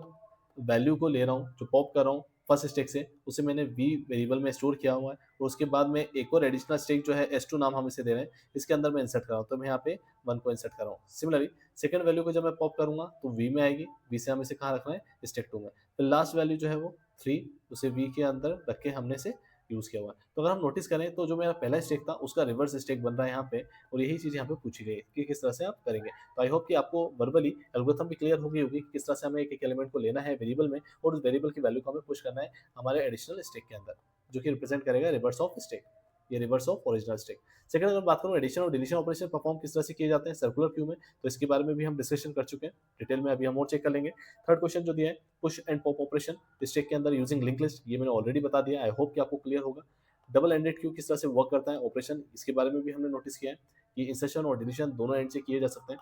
वैल्यू को ले रहा हूँ जो पॉप कर रहा हूँ फर्स्ट स्टैक से, उसे मैंने v वेरिएबल में स्टोर किया हुआ है, और उसके बाद में एक और एडिशनल स्टैक जो है S2 नाम हम इसे दे रहे हैं, इसके अंदर मैं इंसर्ट कर रहा हूँ। तो मैं यहाँ पे 1 को इंसर्ट कर रहा हूँ। सिमिलरली सेकंड वैल्यू को जब मैं पॉप करूँगा तो v में आएगी, v से हम इसे कहाँ रखना है, स्टैक 2 में। फिर लास्ट वैल्यू जो है वो 3, उसे v के अंदर रख के हमने इसे यूज़ किया हुआ है। तो अगर हम नोटिस करें तो जो मेरा पहला स्टैक था उसका रिवर्स स्टैक बन रहा है यहाँ पे, और यही चीज़ यहाँ पे पूछी गई है कि किस तरह से आप करेंगे। तो आई होप कि आपको वर्बली एल्गोरिथम भी क्लियर हो गई होगी कि किस तरह से हमें एक-एक एलिमेंट को लेना है वेरिएबल में और उस वेरिएबल की वैल्यू को हमें पुश करना है हमारे एडिशनल स्टैक के अंदर। जो कि रिप्रेजेंट करेगा रिवर्स ऑफ स्टैक, ये reverse of original stack. Second अगर बात करूँ एडिशन और डिलीशन ऑपरेशन परफॉर्म किस तरह से किए जाते हैं सर्कुलर क्यू में, तो इसके बारे में भी हम डिस्कशन कर चुके हैं डिटेल में, अभी हम और चेक कर लेंगे। थर्ड क्वेश्चन जो दिया है push and pop operation stack के अंदर यूजिंग लिंक लिस्ट, ये मैंने ऑलरेडी बता दिया, आई होप कि आपको क्लियर होगा। डबल एंडेड क्यू किस तरह से वर्क करता है ऑपरेशन, इसके बारे में भी हमने नोटिस किया है कि इंसर्शन और डिलीशन दोनों एंड से किए जा सकते हैं।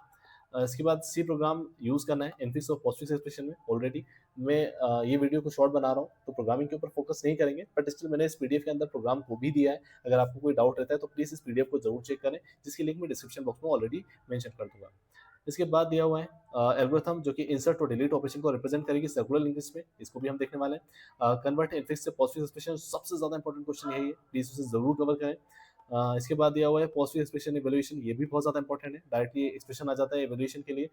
इसके बाद सी प्रोग्राम यूज़ करना है इनफिक्स और पोस्टफिक्स एक्सप्रेशन में। ऑलरेडी मैं ये वीडियो को शॉर्ट बना रहा हूँ तो प्रोग्रामिंग के ऊपर फोकस नहीं करेंगे, बट स्टिल मैंने इस पीडीएफ के अंदर प्रोग्राम को भी दिया है। अगर आपको कोई डाउट रहता है तो प्लीज़ इस पीडीएफ को जरूर चेक करें, जिसकी लिंक मैं डिस्क्रिप्शन बॉक्स में ऑलरेडी मेंशन कर दूंगा। इसके बाद दिया हुआ है एल्गोरिथम जो कि इंसर्ट और डिलीट ऑपरेशन को रिप्रेजेंट करेगी सर्कुलर लिंक्स में, इसको भी हम देखने वाले हैं। कन्वर्ट इनफिक्स से पॉजिटिव एक्सप्रेशन, सबसे ज्यादा इंपॉर्टेंट क्वेश्चन यही है, प्लीज उसे जरूर कवर करें। इसके बाद दिया हुआ है पॉजिटिव एक्सप्रेशन इवैल्यूएशन, ये भी बहुत ज्यादा इंपॉर्टेंट है, डायरेक्टली एक्सप्रेशन आ जाता है इवैल्यूएशन के लिए।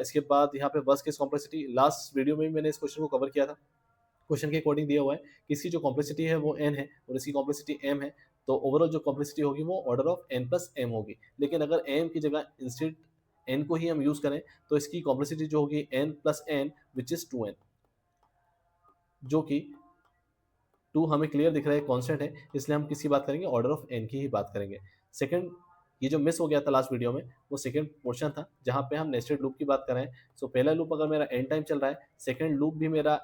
इसके बाद यहाँ पे worst case complexity, last video में भी मैंने इस क्वेश्चन को कवर किया था। क्वेश्चन के अकॉर्डिंग दिया हुआ है कि इसकी जो कॉम्प्लेक्सिटी है वो n है और इसकी कॉम्प्लेक्सिटी m है, तो ओवरऑल जो कॉम्प्लेक्सिटी होगी वो order of n plus m होगी। लेकिन अगर m की जगह इंस्टेड n को ही हम यूज करें तो इसकी कॉम्प्लेक्सिटी जो होगी n plus n which is 2n, जो कि 2 हमें क्लियर दिख रहा है कांस्टेंट है, इसलिए हम किसकी बात करेंगे, ऑर्डर ऑफ n की ही बात करेंगे। सेकंड, ये जो मिस हो गया था लास्ट वीडियो में वो सेकंड पोर्शन था जहां पे हम नेस्टेड लूप की बात कर रहे हैं। सो पहला लूप अगर मेरा n टाइम चल रहा है, सेकंड लूप भी मेरा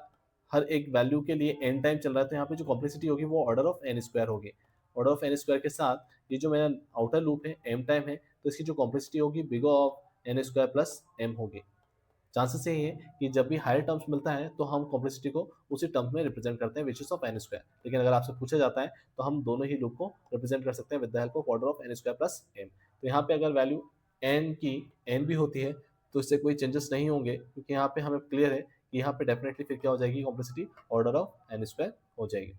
हर एक वैल्यू के लिए n टाइम चल रहा है, तो यहाँ पे जो कॉम्प्लेक्सिटी होगी वो ऑर्डर ऑफ n स्क्वायर होगी। ऑर्डर ऑफ n स्क्वायर के साथ ये जो मेरा आउटर लूप है m टाइम है, तो इसकी जो कॉम्प्लेक्सिटी होगी big of n square plus m होगी। चांसेस यही है कि जब भी हायर टर्म्स मिलता है तो हम कॉम्प्लेक्सिटी को उसी टर्म में रिप्रेजेंट करते हैं which is of N square, लेकिन अगर आपसे पूछा जाता है तो हम दोनों ही लूप को रिप्रेजेंट कर सकते हैं with the help of order of N square plus M. तो यहाँ पे अगर वैल्यू एन की एन भी होती है तो इससे कोई चेंजेस नहीं होंगे, क्योंकि यहाँ पे हमें क्लियर है कि यहाँ पे डेफिनेटली फिर क्या हो जाएगी, complexity order of N square हो जाएगी।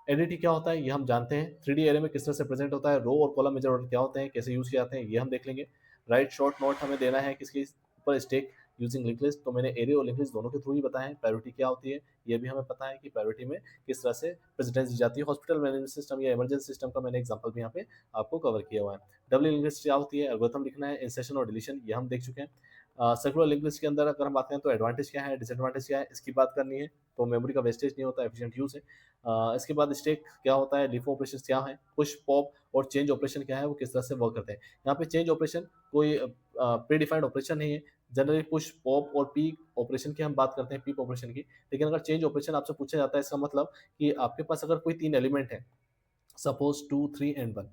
एडीटी क्या होता है ये हम जानते हैं, 3D एरे में किस तरह से प्रेजेंट होता है, रो और कॉलम मेजर ऑर्डर क्या होते हैं, कैसे यूज किए जाते हैं, ये हम देख लेंगे। राइट शॉर्ट नोट हमें देना है किसके ऊपर, स्टेक यूजिंग लिंक लिस्ट, तो मैंने एरे और लिंक लिस्ट दोनों के थ्रू ही बताया है। प्रायोरिटी क्या होती है ये भी हमें पता है कि प्रायोरिटी में किस तरह से प्रेसिडेंस दी जाती है। हॉस्पिटल मैनेजमेंट सिस्टम या इमरजेंसी सिस्टम का मैंने एग्जांपल भी यहाँ पे आपको कवर किया हुआ है। डबल लिंक लिस्ट क्या होती है, एल्गोरिथम लिखना है, इंसर्शन और डिलीशन, ये हम देख चुके हैं। सर्कुलर लिंक लिस्ट के अंदर अगर हम बात करें तो एडवांटेज क्या है, डिसएडवांटेज क्या है, इसकी बात करनी है, तो मेमोरी का वेस्टेज नहीं होता, एफिशिएंट यूज है। इसके बाद स्टैक क्या होता है, लिफो ऑपरेशन क्या है, पुश पॉप और चेंज ऑपरेशन क्या है, वो किस तरह से वर्क करते हैं। यहाँ पे चेंज ऑपरेशन कोई प्री डिफाइंड ऑपरेशन नहीं है, जनरली पुश पॉप और पीक ऑपरेशन की हम बात करते हैं, पीक ऑपरेशन की। लेकिन अगर चेंज ऑपरेशन आपसे पूछा जाता है, इसका मतलब कि आपके पास अगर कोई 3 एलिमेंट है, सपोज 2, 3 एंड 1,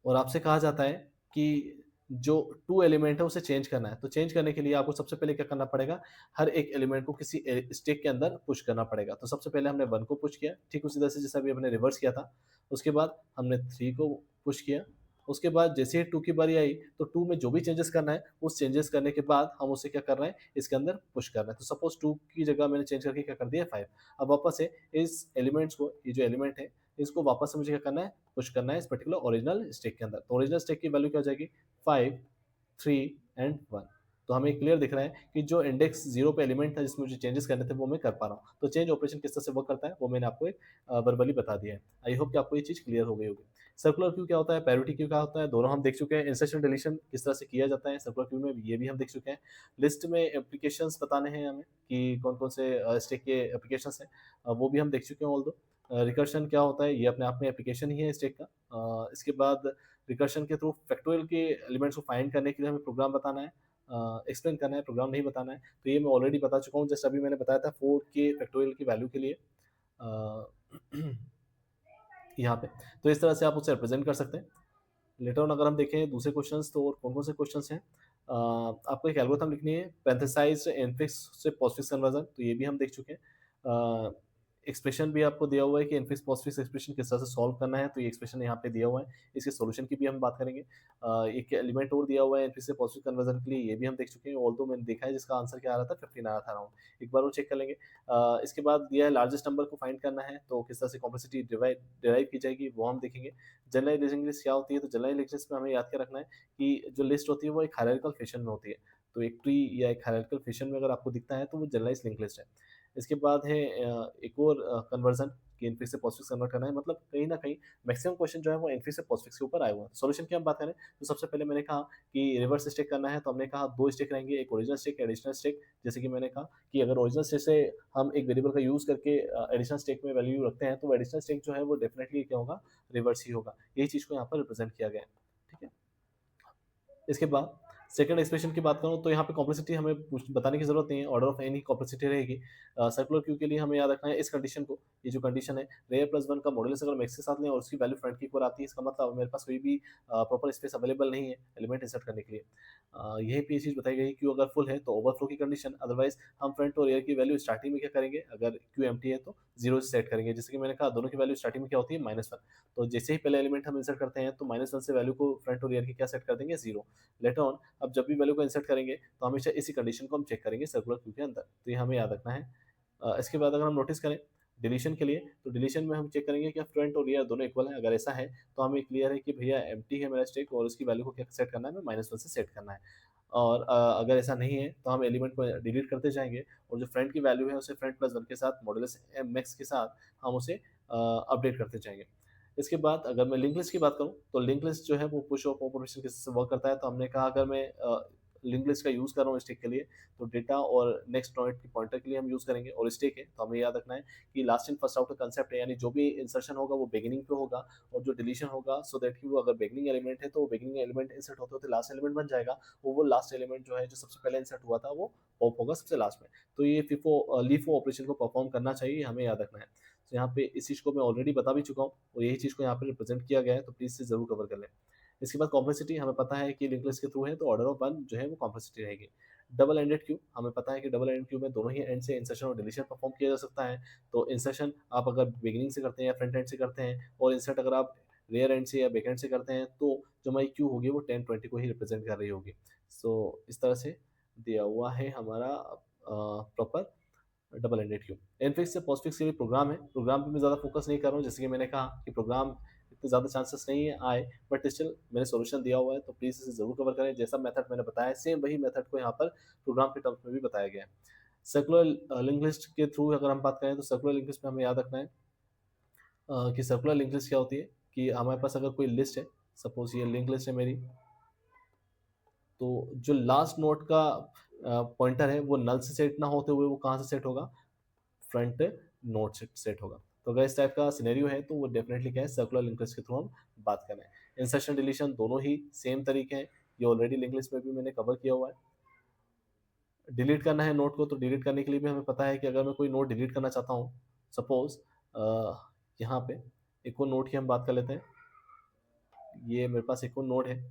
और आपसे कहा जाता है कि जो 2 एलिमेंट है उसे चेंज करना है, तो चेंज करने के लिए आपको सबसे पहले क्या करना पड़ेगा, हर एक एलिमेंट को किसी स्टेक के अंदर पुश करना पड़ेगा। तो सबसे पहले हमने 1 को पुश किया, ठीक उसी तरह से जैसा अभी हमने रिवर्स किया था। उसके बाद हमने 3 को पुश किया। उसके बाद जैसे ही 2 की बारी आई तो 2 में जो भी चेंजेस करना है, उस चेंजेस करने के बाद हम उसे क्या कर रहे हैं, इसके अंदर पुश कर रहे हैं। तो सपोज 2 की जगह मैंने चेंज करके क्या कर दिया, 5। अब वापस से इस एलिमेंट्स को, ये जो एलिमेंट है इसको वापस से मुझे क्या करना है, पुश करना है इस पर्टिकुलर ओरिजिनल स्टेक के अंदर। तो ओरिजिनल स्टेक की वैल्यू क्या हो जाएगी, 5, 3 एंड 1। तो हमें क्लियर दिख रहा है कि जो इंडेक्स 0 पे एलिमेंट था जिसमें मुझे चेंजेस करने थे वो मैं कर पा रहा हूँ। तो चेंज ऑपरेशन किस तरह से वर्क करता है वो मैंने आपको एक वर्बली बता दिया है। आई होप कि आपको ये चीज़ क्लियर हो गई होगी। सर्कुलर क्यू क्या होता है, प्रायोरिटी क्यू क्या होता है, दोनों हम देख चुके हैं। इंसर्शन डिलीशन किस तरह से किया जाता है सर्कुलर क्यू में, ये भी हम देख चुके हैं। लिस्ट में एप्लीकेशंस बताने हैं हमें कि कौन कौन से स्टेक के एप्लीकेशंस हैं, वो भी हम देख चुके हैं। ऑल दो रिकर्शन क्या होता है, ये अपने आप में एप्लीकेशन ही है स्टेक का। इसके बाद रिकर्शन के थ्रू फैक्टोरियल के एलिमेंट्स को फाइंड करने के लिए हमें प्रोग्राम बताना है, एक्सप्लेन करना है, प्रोग्राम नहीं बताना है। तो ये मैं ऑलरेडी बता चुका हूँ, जस्ट अभी मैंने बताया था 4 के फैक्टोरियल की वैल्यू के लिए यहाँ पे। तो इस तरह से आप उसे रिप्रेजेंट कर सकते हैं। लेटर ऑन अगर हम देखें दूसरे क्वेश्चंस, तो और कौन-कौन से क्वेश्चंस हैं, आपको एक एल्गोरिथम लिखनी है, पैरेंथेसाइज्ड इनफिक्स से पोस्टफिक्स कन्वर्जन, तो ये भी हम देख चुके हैं। एक्सप्रेशन भी आपको दिया हुआ है कि इनफिक्स पोस्टफिक्स एक्सप्रेशन किस तरह से सॉल्व करना है, तो ये एक्सप्रेशन यहाँ पे दिया हुआ है, इसके सॉल्यूशन की भी हम बात करेंगे। एक एलिमेंट और दिया हुआ है इनफिक्स से पॉजिटिव कन्वर्जन के लिए, ये भी हम देख चुके हैं, ऑल्दो मैंने देखा है जिसका आंसर क्या आ रहा था, 15 आ रहा था अराउंड, एक बार वो चेक कर लेंगे। इसके बाद दिया है लार्जेस्ट नंबर को फाइंड करना है, तो किस तरह से कॉम्प्लेक्सिटी डिराइव की जाएगी वो हम देखेंगे। जनरलाइजेशन लिस्ट क्या होती है, तो जनरलाइजेशन लिस्ट में हमें याद क्या रखना है कि जो लिस्ट होती है वो एक हायरार्किकल फैशन में होती है, तो एक ट्री या एक हायरार्किकल फैशन में अगर आपको दिखता है तो वो जनरलाइज लिंक लिस्ट है। इसके बाद है एक और कन्वर्जन कि इनफिक्स से पोस्टफिक्स कन्वर्ट करना है, मतलब कहीं न कहीं मैक्सिमम क्वेश्चन जो है वो इनफिक्स से पोस्टफिक्स के ऊपर आए हुए हैं। सॉल्यूशन की हम बात करें तो सबसे पहले मैंने कहा कि रिवर्स स्टेक करना है, तो हमने कहा 2 स्टेक रहेंगे, एक ओरिजिनल स्टेक, एडिशनल स्टेक। जैसे कि मैंने कहा कि अगर ओरिजिनल स्टेक से हम एक वेरिएबल का यूज़ करके एडिशनल स्टेक में वैल्यू रखते हैं, तो एडिशनल स्टेक जो है वो डेफिनिटली क्या होगा, रिवर्स ही होगा। यही चीज़ को यहाँ पर रिप्रेज़ेंट किया गया है। ठीक है? इसके बाद सेकंड एक्सप्रेशन की बात करूँ तो यहाँ पे कॉम्प्लेक्सिटी हमें बताने की ज़रूरत नहीं है, ऑर्डर ऑफ एन ही कॉम्प्लेक्सिटी रहेगी। सर्कुलर क्यू के लिए हमें याद रखना है इस कंडीशन को, ये जो कंडीशन है रेयर प्लस 1 का मॉडुलस अगर हम एक्स के साथ लें और उसकी वैल्यू फ्रंट की ओर आती है, इसका मतलब मेरे पास कोई भी प्रॉपर स्पेस अवेलेबल नहीं है एलिमेंट इंसर्ट करने के लिए। यहीं पे ये चीज़ बताई गई है क्यू अगर फुल है तो ओवरफ्लो की कंडीशन, अदरवाइज़ हम फ्रंट और रेयर की वैल्यू स्टार्टिंग में क्या करेंगे, अगर क्यू एम्प्टी है तो 0 से सेट करेंगे। जैसे कि मैंने कहा दोनों की वैल्यू स्टार्टिंग में क्या होती है -1, तो जैसे ही पहले एलिमेंट हम इंसर्ट करते हैं तो -1 से वैल्यू को फ्रंट और रियर की क्या सेट कर देंगे, 0। लेटर ऑन अब जब भी वैल्यू को इंसर्ट करेंगे तो हमेशा इसी कंडीशन को हम चेक करेंगे सर्कुलर क्यू के अंदर, तो ये हमें याद रखना है। इसके बाद अगर हम नोटिस करें डिलीशन के लिए, तो डिलीशन में हम चेक करेंगे कि फ्रंट और रियर दोनों इक्वल है। अगर ऐसा है तो हमें क्लियर है कि भैया एम्प्टी है मेरा स्टैक और उसकी वैल्यू को क्या सेट करना है, हमें -1 से सेट करना है। और अगर ऐसा नहीं है तो हम एलिमेंट को डिलीट करते जाएंगे और जो फ्रंट की वैल्यू है उसे फ्रंट प्लस 1 के साथ मॉडुलस एम मैक्स के साथ हम उसे अपडेट करते जाएंगे। इसके बाद अगर मैं लिंक लिस्ट की बात करूँ, तो लिंक लिस्ट जो है वो पुश ऑफ ऑपरेशन के से वर्क करता है। तो हमने कहा अगर मैं लिंक लिस्ट का यूज़ कर रहा हूँ स्टैक के लिए, तो डेटा और नेक्स्ट नोड की पॉइंटर के लिए हम यूज़ करेंगे और स्टैक है, तो हमें याद रखना है कि लास्ट इन फर्स्ट आउट का कांसेप्ट है, यानी जो भी इंसर्शन होगा वो बिगिनिंग पे होगा और जो डिलीशन होगा सो दैट कि वो अगर बिगिनिंग एलिमेंट है तो वो बिगिनिंग एलिमेंट इंसर्ट होते-होते लास्ट एलिमेंट बन जाएगा और वो लास्ट एलिमेंट जो है जो सबसे पहले इंसर्ट हुआ था वो पॉप होगा सबसे लास्ट में। तो ये FIFO LIFO ऑपरेशन को परफॉर्म करना चाहिए, हमें याद रखना है। तो यहाँ पे इस चीज़ को मैं ऑलरेडी बता भी चुका हूँ और यही चीज़ को यहाँ पे रिप्रेजेंट किया गया है, तो प्लीज़ इसे ज़रूर कवर कर लें। इसके बाद कॉम्प्लेक्सिटी हमें पता है कि लिंक लिस्ट के थ्रू है तो ऑर्डर ऑफ 1 जो है वो कॉम्प्लेक्सिटी रहेगी। डबल एंडेड क्यू हमें पता है कि डबल एंडेड क्यू में दोनों ही एंड से इंसर्शन और डिलीशन परफॉर्म किया जा सकता है। तो इंसर्शन आप अगर बिगिनिंग से करते हैं या फ्रंट एंड से करते हैं और इंसर्ट अगर आप रियर एंड से या बैक एंड से करते हैं तो जो हमारी क्यू होगी वो 10-20 को ही रिप्रेजेंट कर रही होगी। सो इस तरह से दिया हुआ है हमारा proper double ended queue. Infix से पोस्टफिक्स के लिए प्रोग्राम है, प्रोग्राम पे मैं ज़्यादा फोकस नहीं कर रहा हूँ, जैसे कि मैंने कहा कि प्रोग्राम इतने ज़्यादा चांसेस नहीं है आए, बट स्टिल मैंने सॉल्यूशन दिया हुआ है तो प्लीज़ इसे ज़रूर कवर करें। जैसा मेथड मैंने बताया सेम वही मेथड को यहाँ पर प्रोग्राम के टर्म्स में भी बताया गया है। सर्कुलर लिंक लिस्ट के थ्रू अगर हम बात करें तो सर्कुलर लिंक लिस्ट में हमें याद रखना है कि सर्कुलर लिंक लिस्ट क्या होती है कि हमारे पास अगर कोई लिस्ट है, सपोज़ ये लिंक लिस्ट है मेरी, तो जो लास्ट नोड का पॉइंटर है वो नल से सेट ना होते हुए वो कहाँ से सेट होगा, फ्रंट नोड से सेट होगा। तो अगर इस टाइप का सिनेरियो है तो वो डेफिनेटली क्या है, सर्कुलर लिंक लिस्ट के थ्रू हम बात कर रहे हैं। इंसर्शन डिलीशन दोनों ही सेम तरीके हैं, ये ऑलरेडी लिंक लिस्ट में भी मैंने कवर किया हुआ है। डिलीट करना है नोड को, तो डिलीट करने के लिए भी हमें पता है कि अगर मैं कोई नोड डिलीट करना चाहता हूँ, सपोज यहाँ पे एक और नोड की हम बात कर लेते हैं। ये मेरे पास एक और नोड है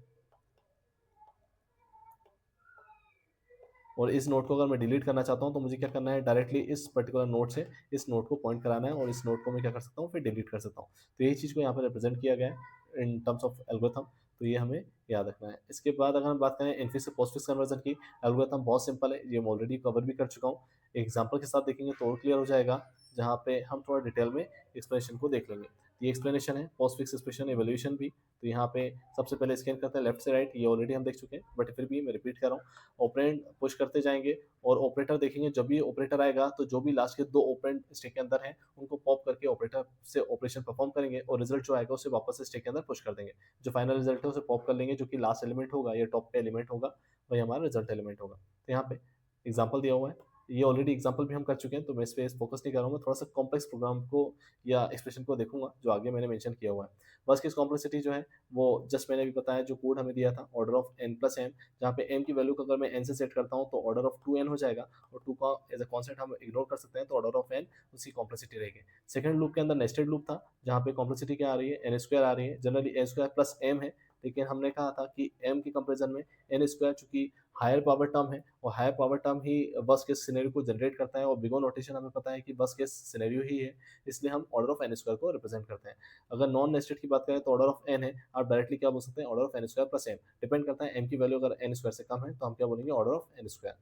और इस नोड को अगर मैं डिलीट करना चाहता हूँ तो मुझे क्या करना है, डायरेक्टली इस पर्टिकुलर नोड से इस नोड को पॉइंट कराना है और इस नोड को मैं क्या कर सकता हूँ, फिर डिलीट कर सकता हूँ। तो यही चीज़ को यहाँ पर रिप्रेजेंट किया गया है इन टर्म्स ऑफ एल्गोरिथम, तो ये हमें याद रखना है। इसके बाद अगर हम बात करें इनफिक्स से पोस्टफिक्स कन्वर्जन की, एल्गोरिथम बहुत सिंपल है, ये मैं ऑलरेडी कवर भी कर चुका हूँ। एग्जाम्पल के साथ देखेंगे तो और क्लियर हो जाएगा, जहाँ पे हम थोड़ा डिटेल में एक्सप्लेनेशन को देख लेंगे। ये एक्सप्लेनेशन है पोस्टफिक्स एक्सप्रेशन एवोल्यूशन भी, तो यहाँ पे सबसे पहले स्कैन करते हैं लेफ्ट से राइट, ये ऑलरेडी हम देख चुके हैं बट फिर भी मैं रिपीट कर रहा हूँ। ऑपरेंड पुश करते जाएंगे और ऑपरेटर देखेंगे, जब भी ऑपरेटर आएगा तो जो भी लास्ट के 2 ऑपरेंड स्टैक के अंदर हैं उनको पॉप करके ऑपरेटर से ऑपरेशन परफॉर्म करेंगे और रिजल्ट जो आएगा उसे वापस से स्टैक के अंदर पुश कर देंगे। जो फाइनल रिजल्ट है उसे पॉप कर लेंगे, जो कि लास्ट एलिमेंट होगा या टॉप पे एलिमेंट होगा वही हमारा रिजल्ट एलिमेंट होगा। तो यहाँ पे एग्जाम्पल दिया हुआ है, ये ऑलरेडी एग्जाम्पल भी हम कर चुके हैं तो मैं इस पे फोकस नहीं कर रहा हूँ। मैं थोड़ा सा कॉम्प्लेक्स प्रोग्राम को या एक्सप्रेशन को देखूंगा जो आगे मैंने मेंशन किया हुआ है। बस की कॉम्प्लेक्सिटी जो है वो जस्ट मैंने भी बताया, जो कोड हमें दिया था order of n plus M, जहाँ पे m की वैल्यू को अगर मैं n से सेट करता हूँ तो ऑर्डर ऑफ 2n हो जाएगा और 2 का एज अ कॉन्सेप्ट हम इग्नोर कर सकते हैं, तो ऑर्डर ऑफ n उसकी कॉम्प्लेक्सिटी रहेगी। सेकंड लूप के अंदर नेस्टेड लूप था, जहाँ पे कॉम्प्लेक्सिटी क्या आ रही है, एन स्क्वायर आ रही है। Generally N square plus M है, लेकिन हमने कहा था कि m के कंपेरिजन में एन स्क्वायर चूंकि हायर पावर टर्म है और हायर पावर टर्म ही बस केस सिनेरियो को जनरेट करता है और बिगो नोटेशन हमें पता है कि बस केस सिनेरियो ही है, इसलिए हम ऑर्डर ऑफ एन स्क्वायर को रिप्रेजेंट करते हैं। अगर नॉन नेस्टेड की बात करें तो ऑर्डर ऑफ एन है, आप डायरेक्टली क्या बोल सकते हैं, order of N square plus M. Depend करता है एम की वैल्यू अगर एन स्क्वायर से कम है तो हम क्या बोलेंगे, ऑर्डर ऑफ एन स्क्वायर।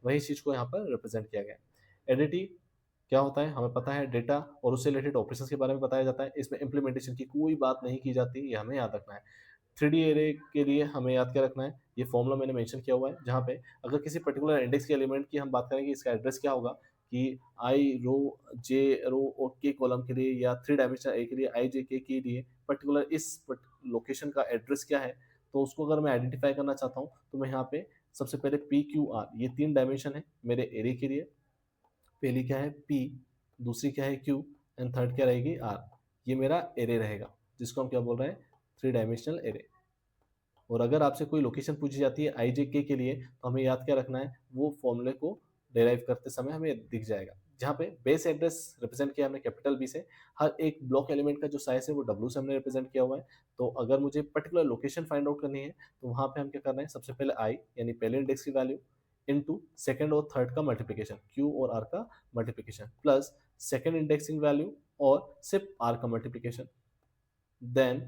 वही चीज़ को यहाँ पर रिप्रेजेंट किया गया है। एडिटी क्या होता है, हमें पता है डेटा और उससे रिलेटेड ऑपरेशंस के बारे में बताया जाता है, इसमें इंप्लीमेंटेशन की कोई बात नहीं की जाती, ये हमें याद रखना है। 3D एरे के लिए हमें याद क्या रखना है, ये फॉर्मूला मैंने मेंशन किया हुआ है, जहाँ पे अगर किसी पर्टिकुलर इंडेक्स के एलिमेंट की हम बात करें कि इसका एड्रेस क्या होगा, कि आई रो जे रो और के कॉलम के लिए या थ्री डायमेंशनल ए के लिए आई जे के लिए पर्टिकुलर इस लोकेशन का एड्रेस क्या है, तो उसको अगर मैं आइडेंटिफाई करना चाहता हूँ तो मैं यहाँ पे सबसे पहले पी क्यू आर, ये तीन डायमेंशन है मेरे एरे के लिए। पहली क्या है पी, दूसरी क्या है क्यू, एंड थर्ड क्या रहेगी आर। ये मेरा एरे रहेगा जिसको हम क्या बोल रहे हैं, थ्री डायमेंशनल एरे। और अगर आपसे कोई लोकेशन पूछी जाती है आई जे के लिए, तो हमें याद क्या रखना है, वो फॉर्मूले को डिराइव करते समय हमें दिख जाएगा। जहाँ पे बेस एड्रेस रिप्रेजेंट किया हमने कैपिटल बी से, हर एक ब्लॉक एलिमेंट का जो साइज है वो डब्ल्यू से हमने रिप्रेजेंट किया हुआ है। तो अगर मुझे पर्टिकुलर लोकेशन फाइंड आउट करनी है, तो वहाँ पे हम क्या कर रहे हैं, सबसे पहले आई यानी पहले इंडेक्स की वैल्यू इनटू सेकंड और थर्ड का मल्टीप्लिकेशन, क्यू और आर का multiplication, plus second indexing value और सिर्फ आर का मल्टीप्लिकेशन, देन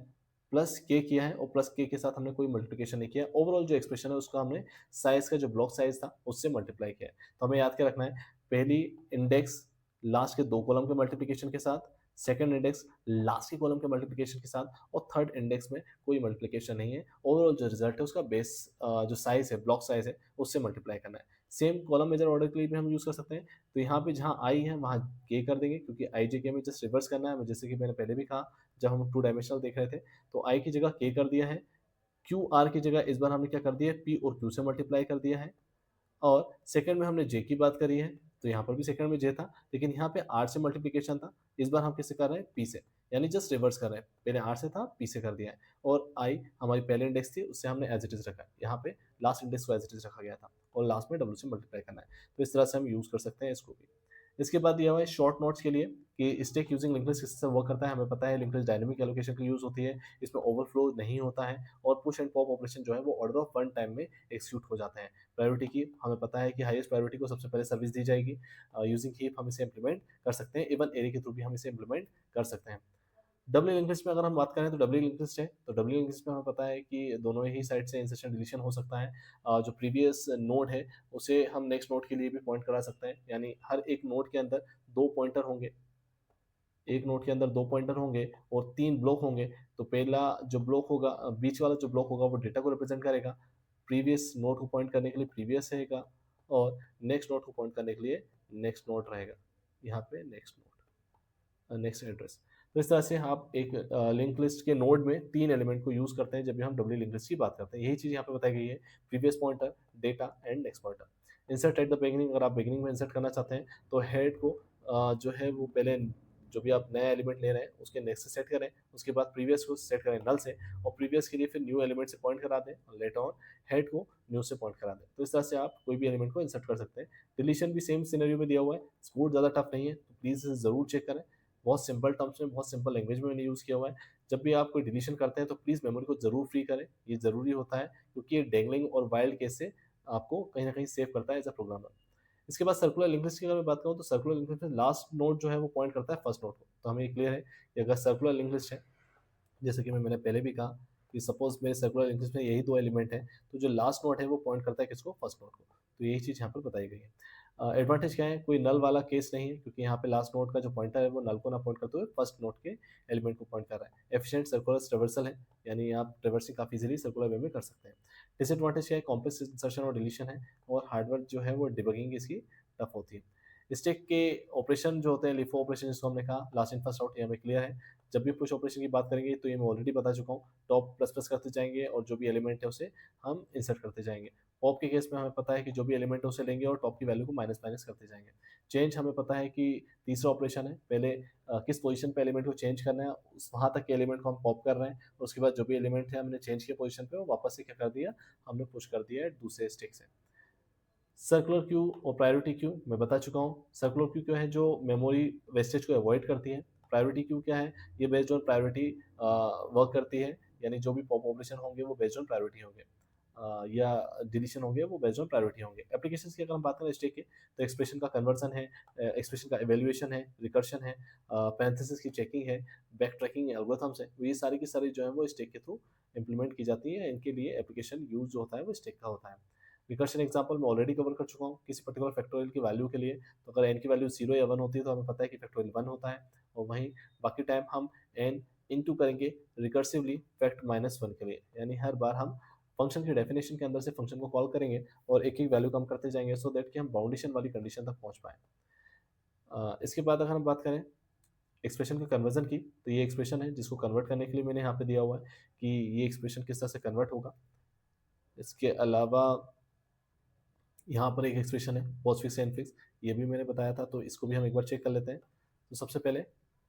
प्लस के किया है और प्लस के साथ हमने कोई मल्टीप्लिकेशन नहीं किया। ओवरऑल जो एक्सप्रेशन है उसका हमने साइज का जो ब्लॉक साइज था उससे मल्टीप्लाई किया है। तो हमें याद क्या रखना है, पहली इंडेक्स लास्ट के दो कॉलम के मल्टीप्लिकेशन के साथ, सेकंड इंडेक्स लास्ट के कॉलम के मल्टीप्लिकेशन के साथ, और थर्ड इंडेक्स में कोई मल्टीप्लिकेशन नहीं है। ओवरऑल जो रिजल्ट है उसका बेस जो साइज है, ब्लॉक साइज है, उससे मल्टीप्लाई करना है। सेम कॉलम मेजर ऑर्डर के लिए भी हम यूज कर सकते हैं। तो यहाँ पे जहाँ आई है वहाँ के कर देंगे, क्योंकि आई जे के में जस्ट रिवर्स करना है, जैसे कि मैंने पहले भी कहा जब हम टू डायमेंशनल देख रहे थे। तो आई की जगह के कर दिया है, क्यू आर की जगह इस बार हमने क्या कर दिया है, पी और क्यू से मल्टीप्लाई कर दिया है। और सेकंड में हमने जे की बात करी है, तो यहाँ पर भी सेकंड में जे था, लेकिन यहाँ पे आर से मल्टीप्लिकेशन था, इस बार हम किससे कर रहे हैं, पी से, यानी जस्ट रिवर्स कर रहे हैं, पहले आर से था पी से कर दिया है। और आई हमारी पहले इंडेक्स थी, उससे हमने एज इट इज रखा है, यहाँ पे लास्ट इंडेक्स को एज इट इज रखा गया था, और लास्ट में डब्ल्यू से मल्टीप्लाई करना है। तो इस तरह से हम यूज कर सकते हैं इसको भी। इसके बाद दिया हुआ है शॉर्ट नोट्स के लिए कि स्टैक यूजिंग लिंक लिस्ट किससे वर्क करता है। हमें पता है लिंक लिस्ट डायनेमिक एलोकेशन के लिए यूज होती है, इसमें ओवरफ्लो नहीं होता है, और पुश एंड पॉप ऑपरेशन जो है वो ऑर्डर ऑफ वन टाइम में एक्सिक्यूट हो जाते हैं। प्रायोरिटी की हमें पता है कि हाईएस्ट प्रायोरिटी को सबसे पहले सर्विस दी जाएगी। यूजिंग हीप हम इसे इंप्लीमेंट कर सकते हैं, इवन एरे के थ्रू भी हम इसे इंप्लीमेंट कर सकते हैं। डब्ल्यू लिंक लिस्ट में अगर हम बात करें तो डब्ल्यू लिंक लिस्ट है, तो डब्ल्यू लिंक लिस्ट में हमें पता है कि दोनों ही साइड से इंसर्शन डिलीशन हो सकता है। जो प्रीवियस नोड है उसे हम नेक्स्ट नोड के लिए भी पॉइंट करा सकते हैं, यानी हर एक नोड के अंदर दो पॉइंटर होंगे, एक नोड के अंदर दो पॉइंटर होंगे और तीन ब्लॉक होंगे। तो पहला जो ब्लॉक होगा, बीच वाला जो ब्लॉक होगा वो डेटा को रिप्रेजेंट करेगा, प्रीवियस नोड को पॉइंट करने के लिए प्रीवियस रहेगा, और नेक्स्ट नोड को पॉइंट करने के लिए नेक्स्ट नोड रहेगा, यहाँ पे नेक्स्ट नोड, नेक्स्ट एड्रेस। तो इस तरह से आप एक लिंक लिस्ट के नोड में तीन एलिमेंट को यूज करते हैं जब भी हम डब्ल्यू लिंक लिस्ट की बात करते हैं। यही चीज यहाँ पे बताई गई है, previous pointer, data and next pointer. Insert at the beginning, अगर आप बिगिनिंग में इंसर्ट करना चाहते हैं तो हेड को जो है वो पहले जो भी आप नया एलिमेंट ले रहे हैं उसके नेक्स्ट से सेट करें, उसके बाद प्रीवियस को सेट करें नल से, और प्रीवियस के लिए फिर न्यू एलिमेंट से पॉइंट करा दें, और लेटर ऑन हेड को न्यू से पॉइंट करा दें। तो इस तरह से आप कोई भी एलिमेंट को इंसर्ट कर सकते हैं। डिलीशन भी सेम सिनेरियो में दिया हुआ है, कोड ज़्यादा टफ नहीं है, तो प्लीज़ इसे ज़रूर चेक करें। बहुत सिंपल टर्म्स में, बहुत सिंपल लैंग्वेज में मैंने यूज़ किया हुआ है। जब भी आप कोई डिलीशन करते हैं तो प्लीज़ मेमोरी को ज़रूर फ्री करें, ये ज़रूरी होता है, क्योंकि ये डेंगलिंग और वाइल्ड केस से आपको कहीं न कहीं सेव करता है एज़ अ प्रोग्रामर। इसके बाद सर्कुलर लिंक लिस्ट की अगर मैं बात करूँ तो सर्कुलर लिंक लिस्ट में लास्ट नोड जो है वो पॉइंट करता है फर्स्ट नोड को। तो हमें ये क्लियर है कि अगर सर्कुलर लिंक लिस्ट है, जैसे कि मैंने पहले भी कहा कि सपोज मेरे सर्कुलर लिंक लिस्ट में यही दो एलिमेंट है, तो जो लास्ट नोड है वो पॉइंट करता है किसको, फर्स्ट नोड को। तो यही चीज़ यहाँ पर बताई गई है। एडवांटेज क्या है, कोई नल वाला केस नहीं है, क्योंकि यहाँ पे लास्ट नोड का जो पॉइंटर है वो नल को ना पॉइंट करते हुए फर्स्ट नोड के एलिमेंट को पॉइंट कर रहा है। एफिशिएंट सर्कुलर ट्रेवर्सल है, यानी आप ट्रेवर्सिंग काफ़ी इजीली सर्कुलर वे में कर सकते हैं। डिसएडवांटेज क्या है, कॉम्प्लेक्स इंसर्शन और डिलीशन है, और हार्डवर्क जो है वो डिबगिंग इसकी टफ होती है। स्टैक के ऑपरेशन जो होते हैं, लिफो ऑपरेशन जिसको हमने कहा, लास्ट इन फर्स्ट आउट, ये हमें क्लियर है। जब भी पुश ऑपरेशन की बात करेंगे तो ये मैं ऑलरेडी बता चुका हूँ, टॉप प्लस प्लस करते जाएंगे और जो भी एलिमेंट है उसे हम इंसर्ट करते जाएंगे। पॉप के केस में हमें पता है कि जो भी एलिमेंट है उसे लेंगे और टॉप की वैल्यू को माइनस माइनस करते जाएंगे। चेंज हमें पता है कि तीसरा ऑपरेशन है, पहले किस पोजीशन पे एलिमेंट को चेंज करना है, वहाँ तक के एलिमेंट को हम पॉप कर रहे हैं, और उसके बाद जो भी एलिमेंट है हमने चेंज किया पोजीशन पे, वो वापस से क्या कर दिया, हमने पुश कर दिया है दूसरे स्टेक से। सर्कुलर क्यू और प्रायोरिटी क्यू मैं बता चुका हूँ। सर्कुलर क्यू क्या है, जो मेमोरी वेस्टेज को अवॉइड करती है। प्रायोरिटी क्यू क्या है, ये बेस्ड ऑन प्रायोरिटी वर्क करती है, यानी जो भी पॉप ऑपरेशन होंगे वो बेस्ड ऑन प्रायोरिटी होंगे, या डिलीशन होंगे वो बेस्ड ऑन प्रायोरिटी होंगे। एप्लीकेशंस की अगर हम बात करें स्टेक के, तो एक्सप्रेशन का कन्वर्सन है, एक्सप्रेशन का एवेल्युएशन है, रिकर्शन है, पैरेंथेसिस की चेकिंग है, बैक ट्रैकिंग एल्गोरिथम्स है, ये सारी की सारी जो है वो स्टेक के थ्रू इंप्लीमेंट की जाती है। इनके लिए एप्लीकेशन यूज जो होता है वो स्टेक का होता है। रिकर्शन एग्जांपल मैं ऑलरेडी कवर कर चुका हूँ, किसी पर्टिकुलर फैक्टोरियल की वैल्यू के लिए, तो अगर एन की वैल्यू 0 या 1 होती है तो हमें पता है कि फैक्टोरियल 1 होता है, और वहीं बाकी टाइम हम एन इनटू करेंगे रिकर्सिवली फैक्ट माइनस 1 के लिए, यानी हर बार हम फंक्शन की डेफिनेशन के अंदर से फंक्शन को कॉल करेंगे और एक एक वैल्यू कम करते जाएंगे, सो दैट कि हम बाउंडेशन वाली कंडीशन तक पहुंच पाए। इसके बाद अगर हम बात करें एक्सप्रेशन के कन्वर्जन की, तो ये एक्सप्रेशन है जिसको कन्वर्ट करने के लिए मैंने यहाँ पे दिया हुआ है कि ये एक्सप्रेशन किस तरह से कन्वर्ट होगा। इसके अलावा यहाँ पर एक एक्सप्रेशन है पोस्टफिक्स एनफिक्स, ये भी मैंने बताया था, तो इसको भी हम एक बार चेक कर लेते हैं। तो सबसे पहले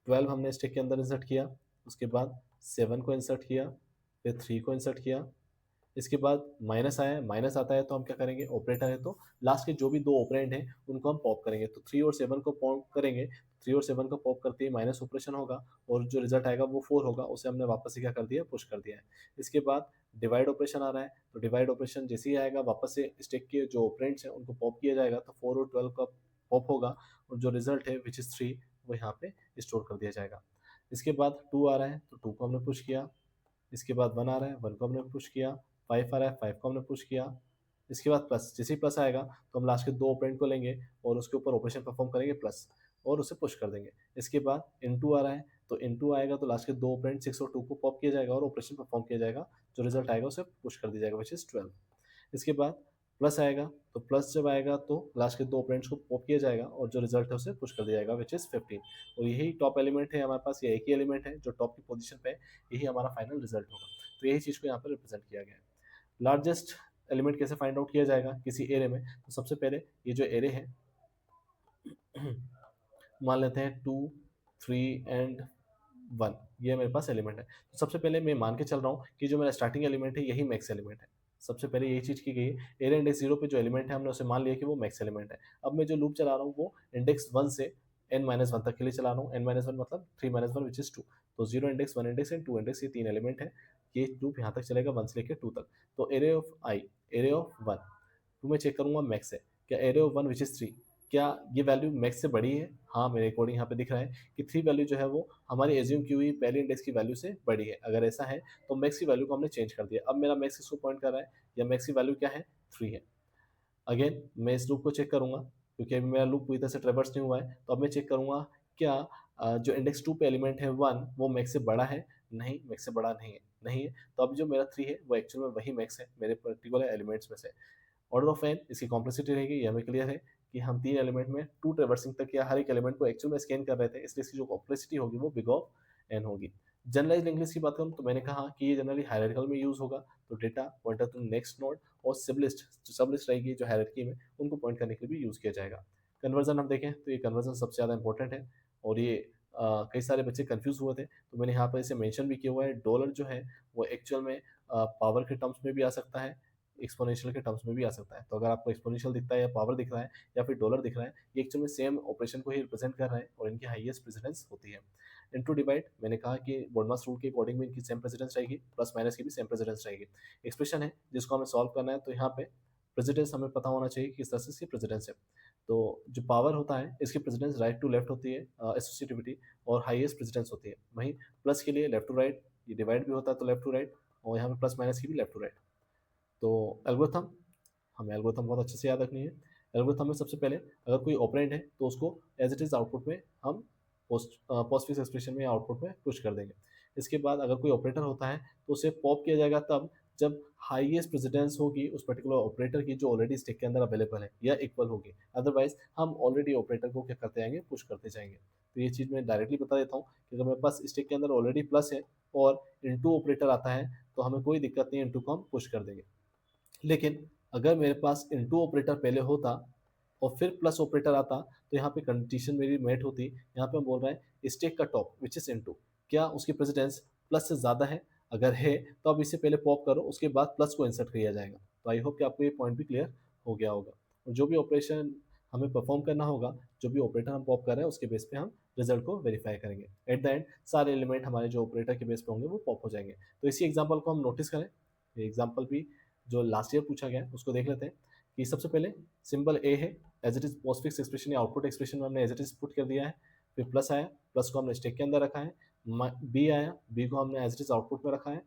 12 हमने स्टेक के अंदर इंसर्ट किया, उसके बाद 7 को इंसर्ट किया, फिर 3 को इंसर्ट किया, इसके बाद माइनस आया, माइनस आता है तो हम क्या करेंगे, ऑपरेटर है तो लास्ट के जो भी दो ऑपरेंड हैं उनको हम पॉप करेंगे। तो 3 और 7 को पॉप करेंगे, 3 और 7 को पॉप करते ही माइनस ऑपरेशन होगा और जो रिजल्ट आएगा वो 4 होगा, उसे हमने वापस से क्या कर दिया, पुश कर दिया है। इसके बाद डिवाइड ऑपरेशन आ रहा है, तो डिवाइड ऑपरेशन जैसे ही आएगा वापस से स्टेक के जो ऑपरेंड्स हैं उनको पॉप किया जाएगा, तो 4 और 12 का पॉप होगा और जो रिजल्ट है विच इज़ 3 वो यहाँ पे स्टोर कर दिया जाएगा। इसके बाद 2 आ रहा है तो 2 को हमने पुश किया, इसके बाद 1 आ रहा है, 1 को हमने पुश किया, 5 आ रहा है, 5 को हमने पुश किया, इसके बाद प्लस, जैसे ही प्लस आएगा तो हम लास्ट के दो ऑपरेंड को लेंगे और उसके ऊपर ऑपरेशन परफॉर्म करेंगे प्लस और उसे पुश कर देंगे। इसके बाद इनटू आ रहा है, तो इनटू आएगा तो लास्ट के दो ऑपरेंड 6 और 2 को पॉप किया जाएगा और ऑपरेशन परफॉर्म किया जाएगा, जो रिजल्ट आएगा उसे पुश कर दिया जाएगा विच इज 12। इसके बाद प्लस आएगा, तो प्लस जब आएगा तो लास्ट के दो ऑपरेंड्स को पॉप किया जाएगा और जो रिजल्ट है उसे पुश कर दिया जाएगा विच इज 15। और यही टॉप एलिमेंट है हमारे पास, ये एक ही एलिमेंट है जो टॉप की पोजीशन पे है, यही हमारा फाइनल रिजल्ट होगा। तो यही चीज़ को यहाँ पर रिप्रेजेंट किया गया है। लार्जेस्ट एलिमेंट कैसे फाइंड आउट किया जाएगा किसी एरे में, तो सबसे पहले ये जो एरे है मान लेते हैं 2, 3 एंड 1, ये मेरे पास एलिमेंट है। तो सबसे पहले मैं मान के चल रहा हूँ कि जो मेरा स्टार्टिंग एलिमेंट है यही मैक्स एलिमेंट है। सबसे पहले यही चीज़ की गई है, एरे इंडेक्स 0 पे जो एलिमेंट है हमने उसे मान लिया कि वो मैक्स एलिमेंट है। अब मैं जो लूप चला रहा हूँ वो इंडेक्स 1 से n-1 तक के लिए चला रहा हूँ। n-1 मतलब 3-1 विच इज़ 2। तो 0 इंडेक्स, 1 इंडेक्स एंड 2 इंडेक्स, ये 3 एलिमेंट है। ये लूप यहाँ तक चलेगा 1 से लेकर 2 तक। तो array of i, array of 1, तो मैं चेक करूँगा मैक्स है। क्या एरे ऑफ 1 विच इज़ 3, क्या ये वैल्यू मैक्स से बड़ी है? हाँ, मेरे अकॉर्डिंग यहाँ पे दिख रहा है कि 3 वैल्यू जो है वो हमारी एज्यूम की हुई पहले इंडेक्स की वैल्यू से बड़ी है। अगर ऐसा है तो मैक्स की वैल्यू को हमने चेंज कर दिया। अब मेरा मैक्स किसको पॉइंट कर रहा है, या मैक्स की वैल्यू क्या है, 3 है। अगेन मैं इस लूप को चेक करूँगा क्योंकि अभी मेरा लूप पूरी तरह से ट्रैवर्स नहीं हुआ है, तो अब मैं चेक करूँगा क्या जो इंडेक्स 2 पे एलिमेंट है 1 वो मैक्स से बड़ा है? नहीं, मैक्स से बड़ा नहीं है। तो अब जो मेरा 3 है वो एक्चुअल में वही मैक्स है मेरे पर्टिकुलर एलिमेंट्स में से। ऑर्डर ऑफ एन, इसकी कॉम्प्लेक्सिटी रहेगी, ये हमें क्लियर है कि हम 3 एलिमेंट में 2 ट्रैवर्सिंग तक या हर एक एलिमेंट को एक्चुअल में स्कैन कर रहे थे, इसलिए इसकी जो कॉम्प्लेक्सिटी होगी वो बिग ऑफ एन होगी। जनरलाइज्ड लिंक्ड लिस्ट की बात करूँ तो मैंने कहा कि ये जनरली हायरार्किकल में यूज़ होगा, तो data pointer to next node और सबलिस्ट, जो सबलिस्ट रहेगी जो हायरार्की में, उनको पॉइंट करने के लिए भी यूज़ किया जाएगा। कन्वर्जन हम देखें तो ये कन्वर्जन सबसे ज़्यादा इंपॉर्टेंट है और ये कई सारे बच्चे कंफ्यूज हुए थे, तो मैंने यहाँ पर इसे मेंशन भी किया हुआ है। डॉलर जो है वो एक्चुअल में पावर के टर्म्स में भी आ सकता है, एक्सपोनेंशियल के टर्म्स में भी आ सकता है। तो अगर आपको एक्सपोनेंशियल दिखता है या पावर दिख रहा है या फिर डॉलर दिख रहा है, ये एक्चुअल में सेम ऑपरेशन को ही रिप्रेजेंट कर रहा है और इनकी हाईएस्ट प्रेसिडेंस होती है। इनटू डिवाइड, मैंने कहा कि बोर्डमास रूल के अकॉर्डिंग में इनकी सेम प्रेसिडेंस रहेगी, प्लस माइनस की भी सेम प्रेसिडेंस रहेगी। एक्सप्रेशन है जिसको हमें सॉल्व करना है, तो यहाँ पे प्रेसिडेंस हमें पता होना चाहिए कि किस तरह से इसकी प्रेसिडेंस है। तो जो पावर होता है इसकी प्रेसिडेंस राइट टू लेफ्ट होती है, एसोसिएटिविटी, और हाईएस्ट प्रेसिडेंस होती है। वहीं प्लस के लिए लेफ्ट टू राइट, ये डिवाइड भी होता है तो लेफ्ट टू राइट, और यहाँ पे प्लस माइनस की भी लेफ्ट टू राइट। तो एल्गोरिथम, हमें एल्गोरिथम बहुत अच्छे से याद रखनी है। एल्गोरिथम में सबसे पहले अगर कोई ऑपरेंड है तो उसको एज इट इज़ आउटपुट में हम पोस्टफिक्स एक्सप्रेशन में आउटपुट में पुश कर देंगे। इसके बाद अगर कोई ऑपरेटर होता है तो उसे पॉप किया जाएगा तब जब हाईएस्ट प्रेसिडेंस होगी उस पर्टिकुलर ऑपरेटर की जो ऑलरेडी स्टिक के अंदर अवेलेबल है या इक्वल होगी। अदरवाइज हम ऑलरेडी ऑपरेटर को क्या करते जाएंगे, पुश करते जाएंगे। तो ये चीज़ मैं डायरेक्टली बता देता हूँ कि अगर मेरे पास स्टिक के अंदर ऑलरेडी प्लस है और इंटू ऑपरेटर आता है तो हमें कोई दिक्कत नहीं है, इंटू को हम पुश कर देंगे। लेकिन अगर मेरे पास इनटू ऑपरेटर पहले होता और फिर प्लस ऑपरेटर आता तो यहाँ पे कंडीशन मेरी मेट होती। यहाँ पे हम बोल रहे हैं स्टेक का टॉप विच इज इनटू, क्या उसकी प्रेसिडेंस प्लस से ज़्यादा है? अगर है तो अब इसे पहले पॉप करो, उसके बाद प्लस को इंसर्ट किया जाएगा। तो आई होप कि आपको ये पॉइंट भी क्लियर हो गया होगा। और जो भी ऑपरेशन हमें परफॉर्म करना होगा, जो भी ऑपरेटर हम पॉप कर रहे हैं उसके बेस पे हम रिजल्ट को वेरीफाई करेंगे। एट द एंड सारे एलिमेंट हमारे जो ऑपरेटर के बेस पे होंगे वो पॉप हो जाएंगे। तो इसी एग्जाम्पल को हम नोटिस करें, ये एग्जाम्पल भी जो लास्ट ईयर पूछा गया है उसको देख लेते हैं। कि सबसे पहले सिंबल ए है, as it is postfix expression या आउटपुट एक्सप्रेशन में हमने एज इट इज पुट कर दिया है। फिर प्लस आया, प्लस को हमने स्टेक के अंदर रखा है। बी आया, बी को हमने एज इट इज आउटपुट में रखा है।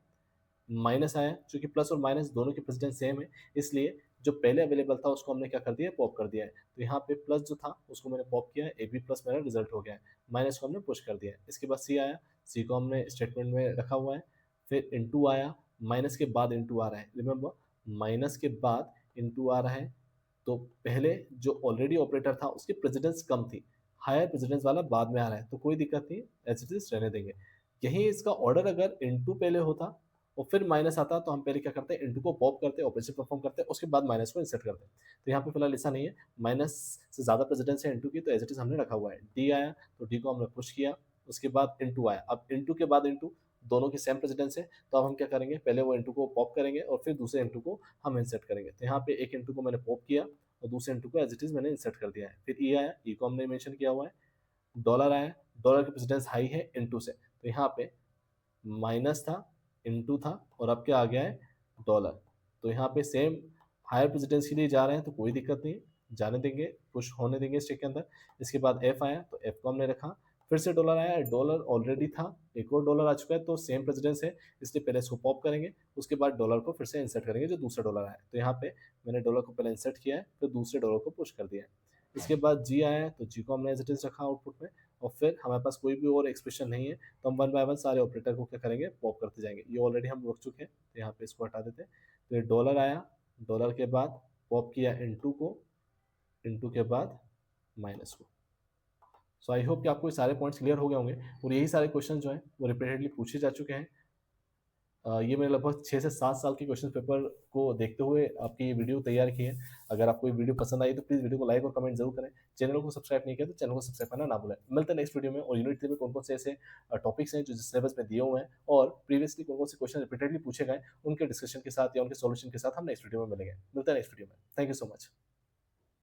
माइनस आया, चूंकि प्लस और माइनस दोनों की प्रेसिडेंस सेम है, इसलिए जो पहले अवेलेबल था उसको हमने क्या कर दिया, पॉप कर दिया है। तो यहाँ पे प्लस जो था उसको मैंने पॉप किया है, ए बी प्लस मेरा रिजल्ट हो गया है। माइनस को हमने पुश कर दिया है। इसके बाद सी आया, सी को हमने स्टेटमेंट में रखा हुआ है। फिर इंटू आया, माइनस के बाद इंटू आ रहा है, रिमेंबर माइनस के बाद इंटू आ रहा है। तो पहले जो ऑलरेडी ऑपरेटर था उसकी प्रेसिडेंस कम थी, हायर प्रेसिडेंस वाला बाद में आ रहा है, तो कोई दिक्कत नहीं, एज इट इज रहने देंगे। यहीं इसका ऑर्डर अगर इनटू पहले होता और फिर माइनस आता, तो हम पहले क्या करते हैं, इनटू को पॉप करते हैं, ऑपरेशन परफॉर्म करते हैं, उसके बाद माइनस को इंसर्ट करते हैं। तो यहाँ पे फिलहाल ऐसा नहीं है, माइनस से ज़्यादा प्रेसिडेंस है इनटू की, तो एज इट इज हमने रखा हुआ है। डी आया तो डी को हमने पुश किया, उसके बाद इनटू आया। अब इनटू के बाद इनटू, दोनों की सेम प्रेसिडेंस है, तो अब हम क्या करेंगे, पहले वो इनटू को पॉप करेंगे और फिर दूसरे इनटू को हम इंसर्ट करेंगे। तो यहाँ पे एक इनटू को मैंने पॉप किया और दूसरे इनटू को एज इट इज मैंने इंसर्ट कर दिया है। फिर ई आया, ई को हमने मेंशन किया हुआ है। डॉलर आया, डॉलर की प्रेसिडेंस हाई है इनटू से, तो यहाँ पे माइनस था, इनटू था, और अब क्या आ गया है, डॉलर। तो यहाँ पे सेम हायर प्रेसिडेंस के लिए जा रहे हैं, तो कोई दिक्कत नहीं, जाने देंगे, पुश होने देंगे स्टेक के अंदर। इसके बाद एफ आया, तो एफ को हमने रखा। फिर से डॉलर आया, डॉलर ऑलरेडी था, एक और डॉलर आ चुका है, तो सेम प्रेसिडेंस है, इसलिए पहले इसको पॉप करेंगे, उसके बाद डॉलर को फिर से इंसर्ट करेंगे जो दूसरा डॉलर आया। तो यहाँ पे मैंने डॉलर को पहले इंसर्ट किया है, फिर दूसरे डॉलर को पुश कर दिया है। इसके बाद जी आया है, तो जी को हमने एज इट इज रखा आउटपुट में, और फिर हमारे पास कोई भी और एक्सप्रेशन नहीं है, तो हम वन बाय वन सारे ऑपरेटर को क्या करेंगे, पॉप करते जाएंगे। ये ऑलरेडी हम रख चुके हैं, तो यहाँ पे इसको हटा देते हैं। तो ये डॉलर आया, डॉलर के बाद पॉप किया इनटू को, इनटू के बाद माइनस को। सो आई होप कि आपको ये सारे पॉइंट्स क्लियर हो गए होंगे, और यही सारे क्वेश्चन जो हैं वो रिपीटेडली पूछे जा चुके हैं। ये मैंने लगभग 6 से 7 साल के क्वेश्चन पेपर को देखते हुए आपकी ये वीडियो तैयार की है। अगर आपको ये वीडियो पसंद आई तो प्लीज़ वीडियो को लाइक और कमेंट जरूर करें। चैनल को सब्सक्राइब नहीं किया तो चैनल को सब्सक्राइब करना ना भूलें। मिलते हैं नेक्स्ट वीडियो में, और यूनिट 3 में कौन-कौन से ऐसे टॉपिक्स हैं जो सिलेबस में दिए हुए हैं, और प्रीवियसली कौन-कौन से क्वेश्चन रिपीटेडली पूछे गए, उनके डिस्कशन के साथ या उनके सॉल्यूशन के साथ हम नेक्स्ट वीडियो में मिलेंगे। मिलते हैं नेक्स्ट वीडियो में। Thank you so much.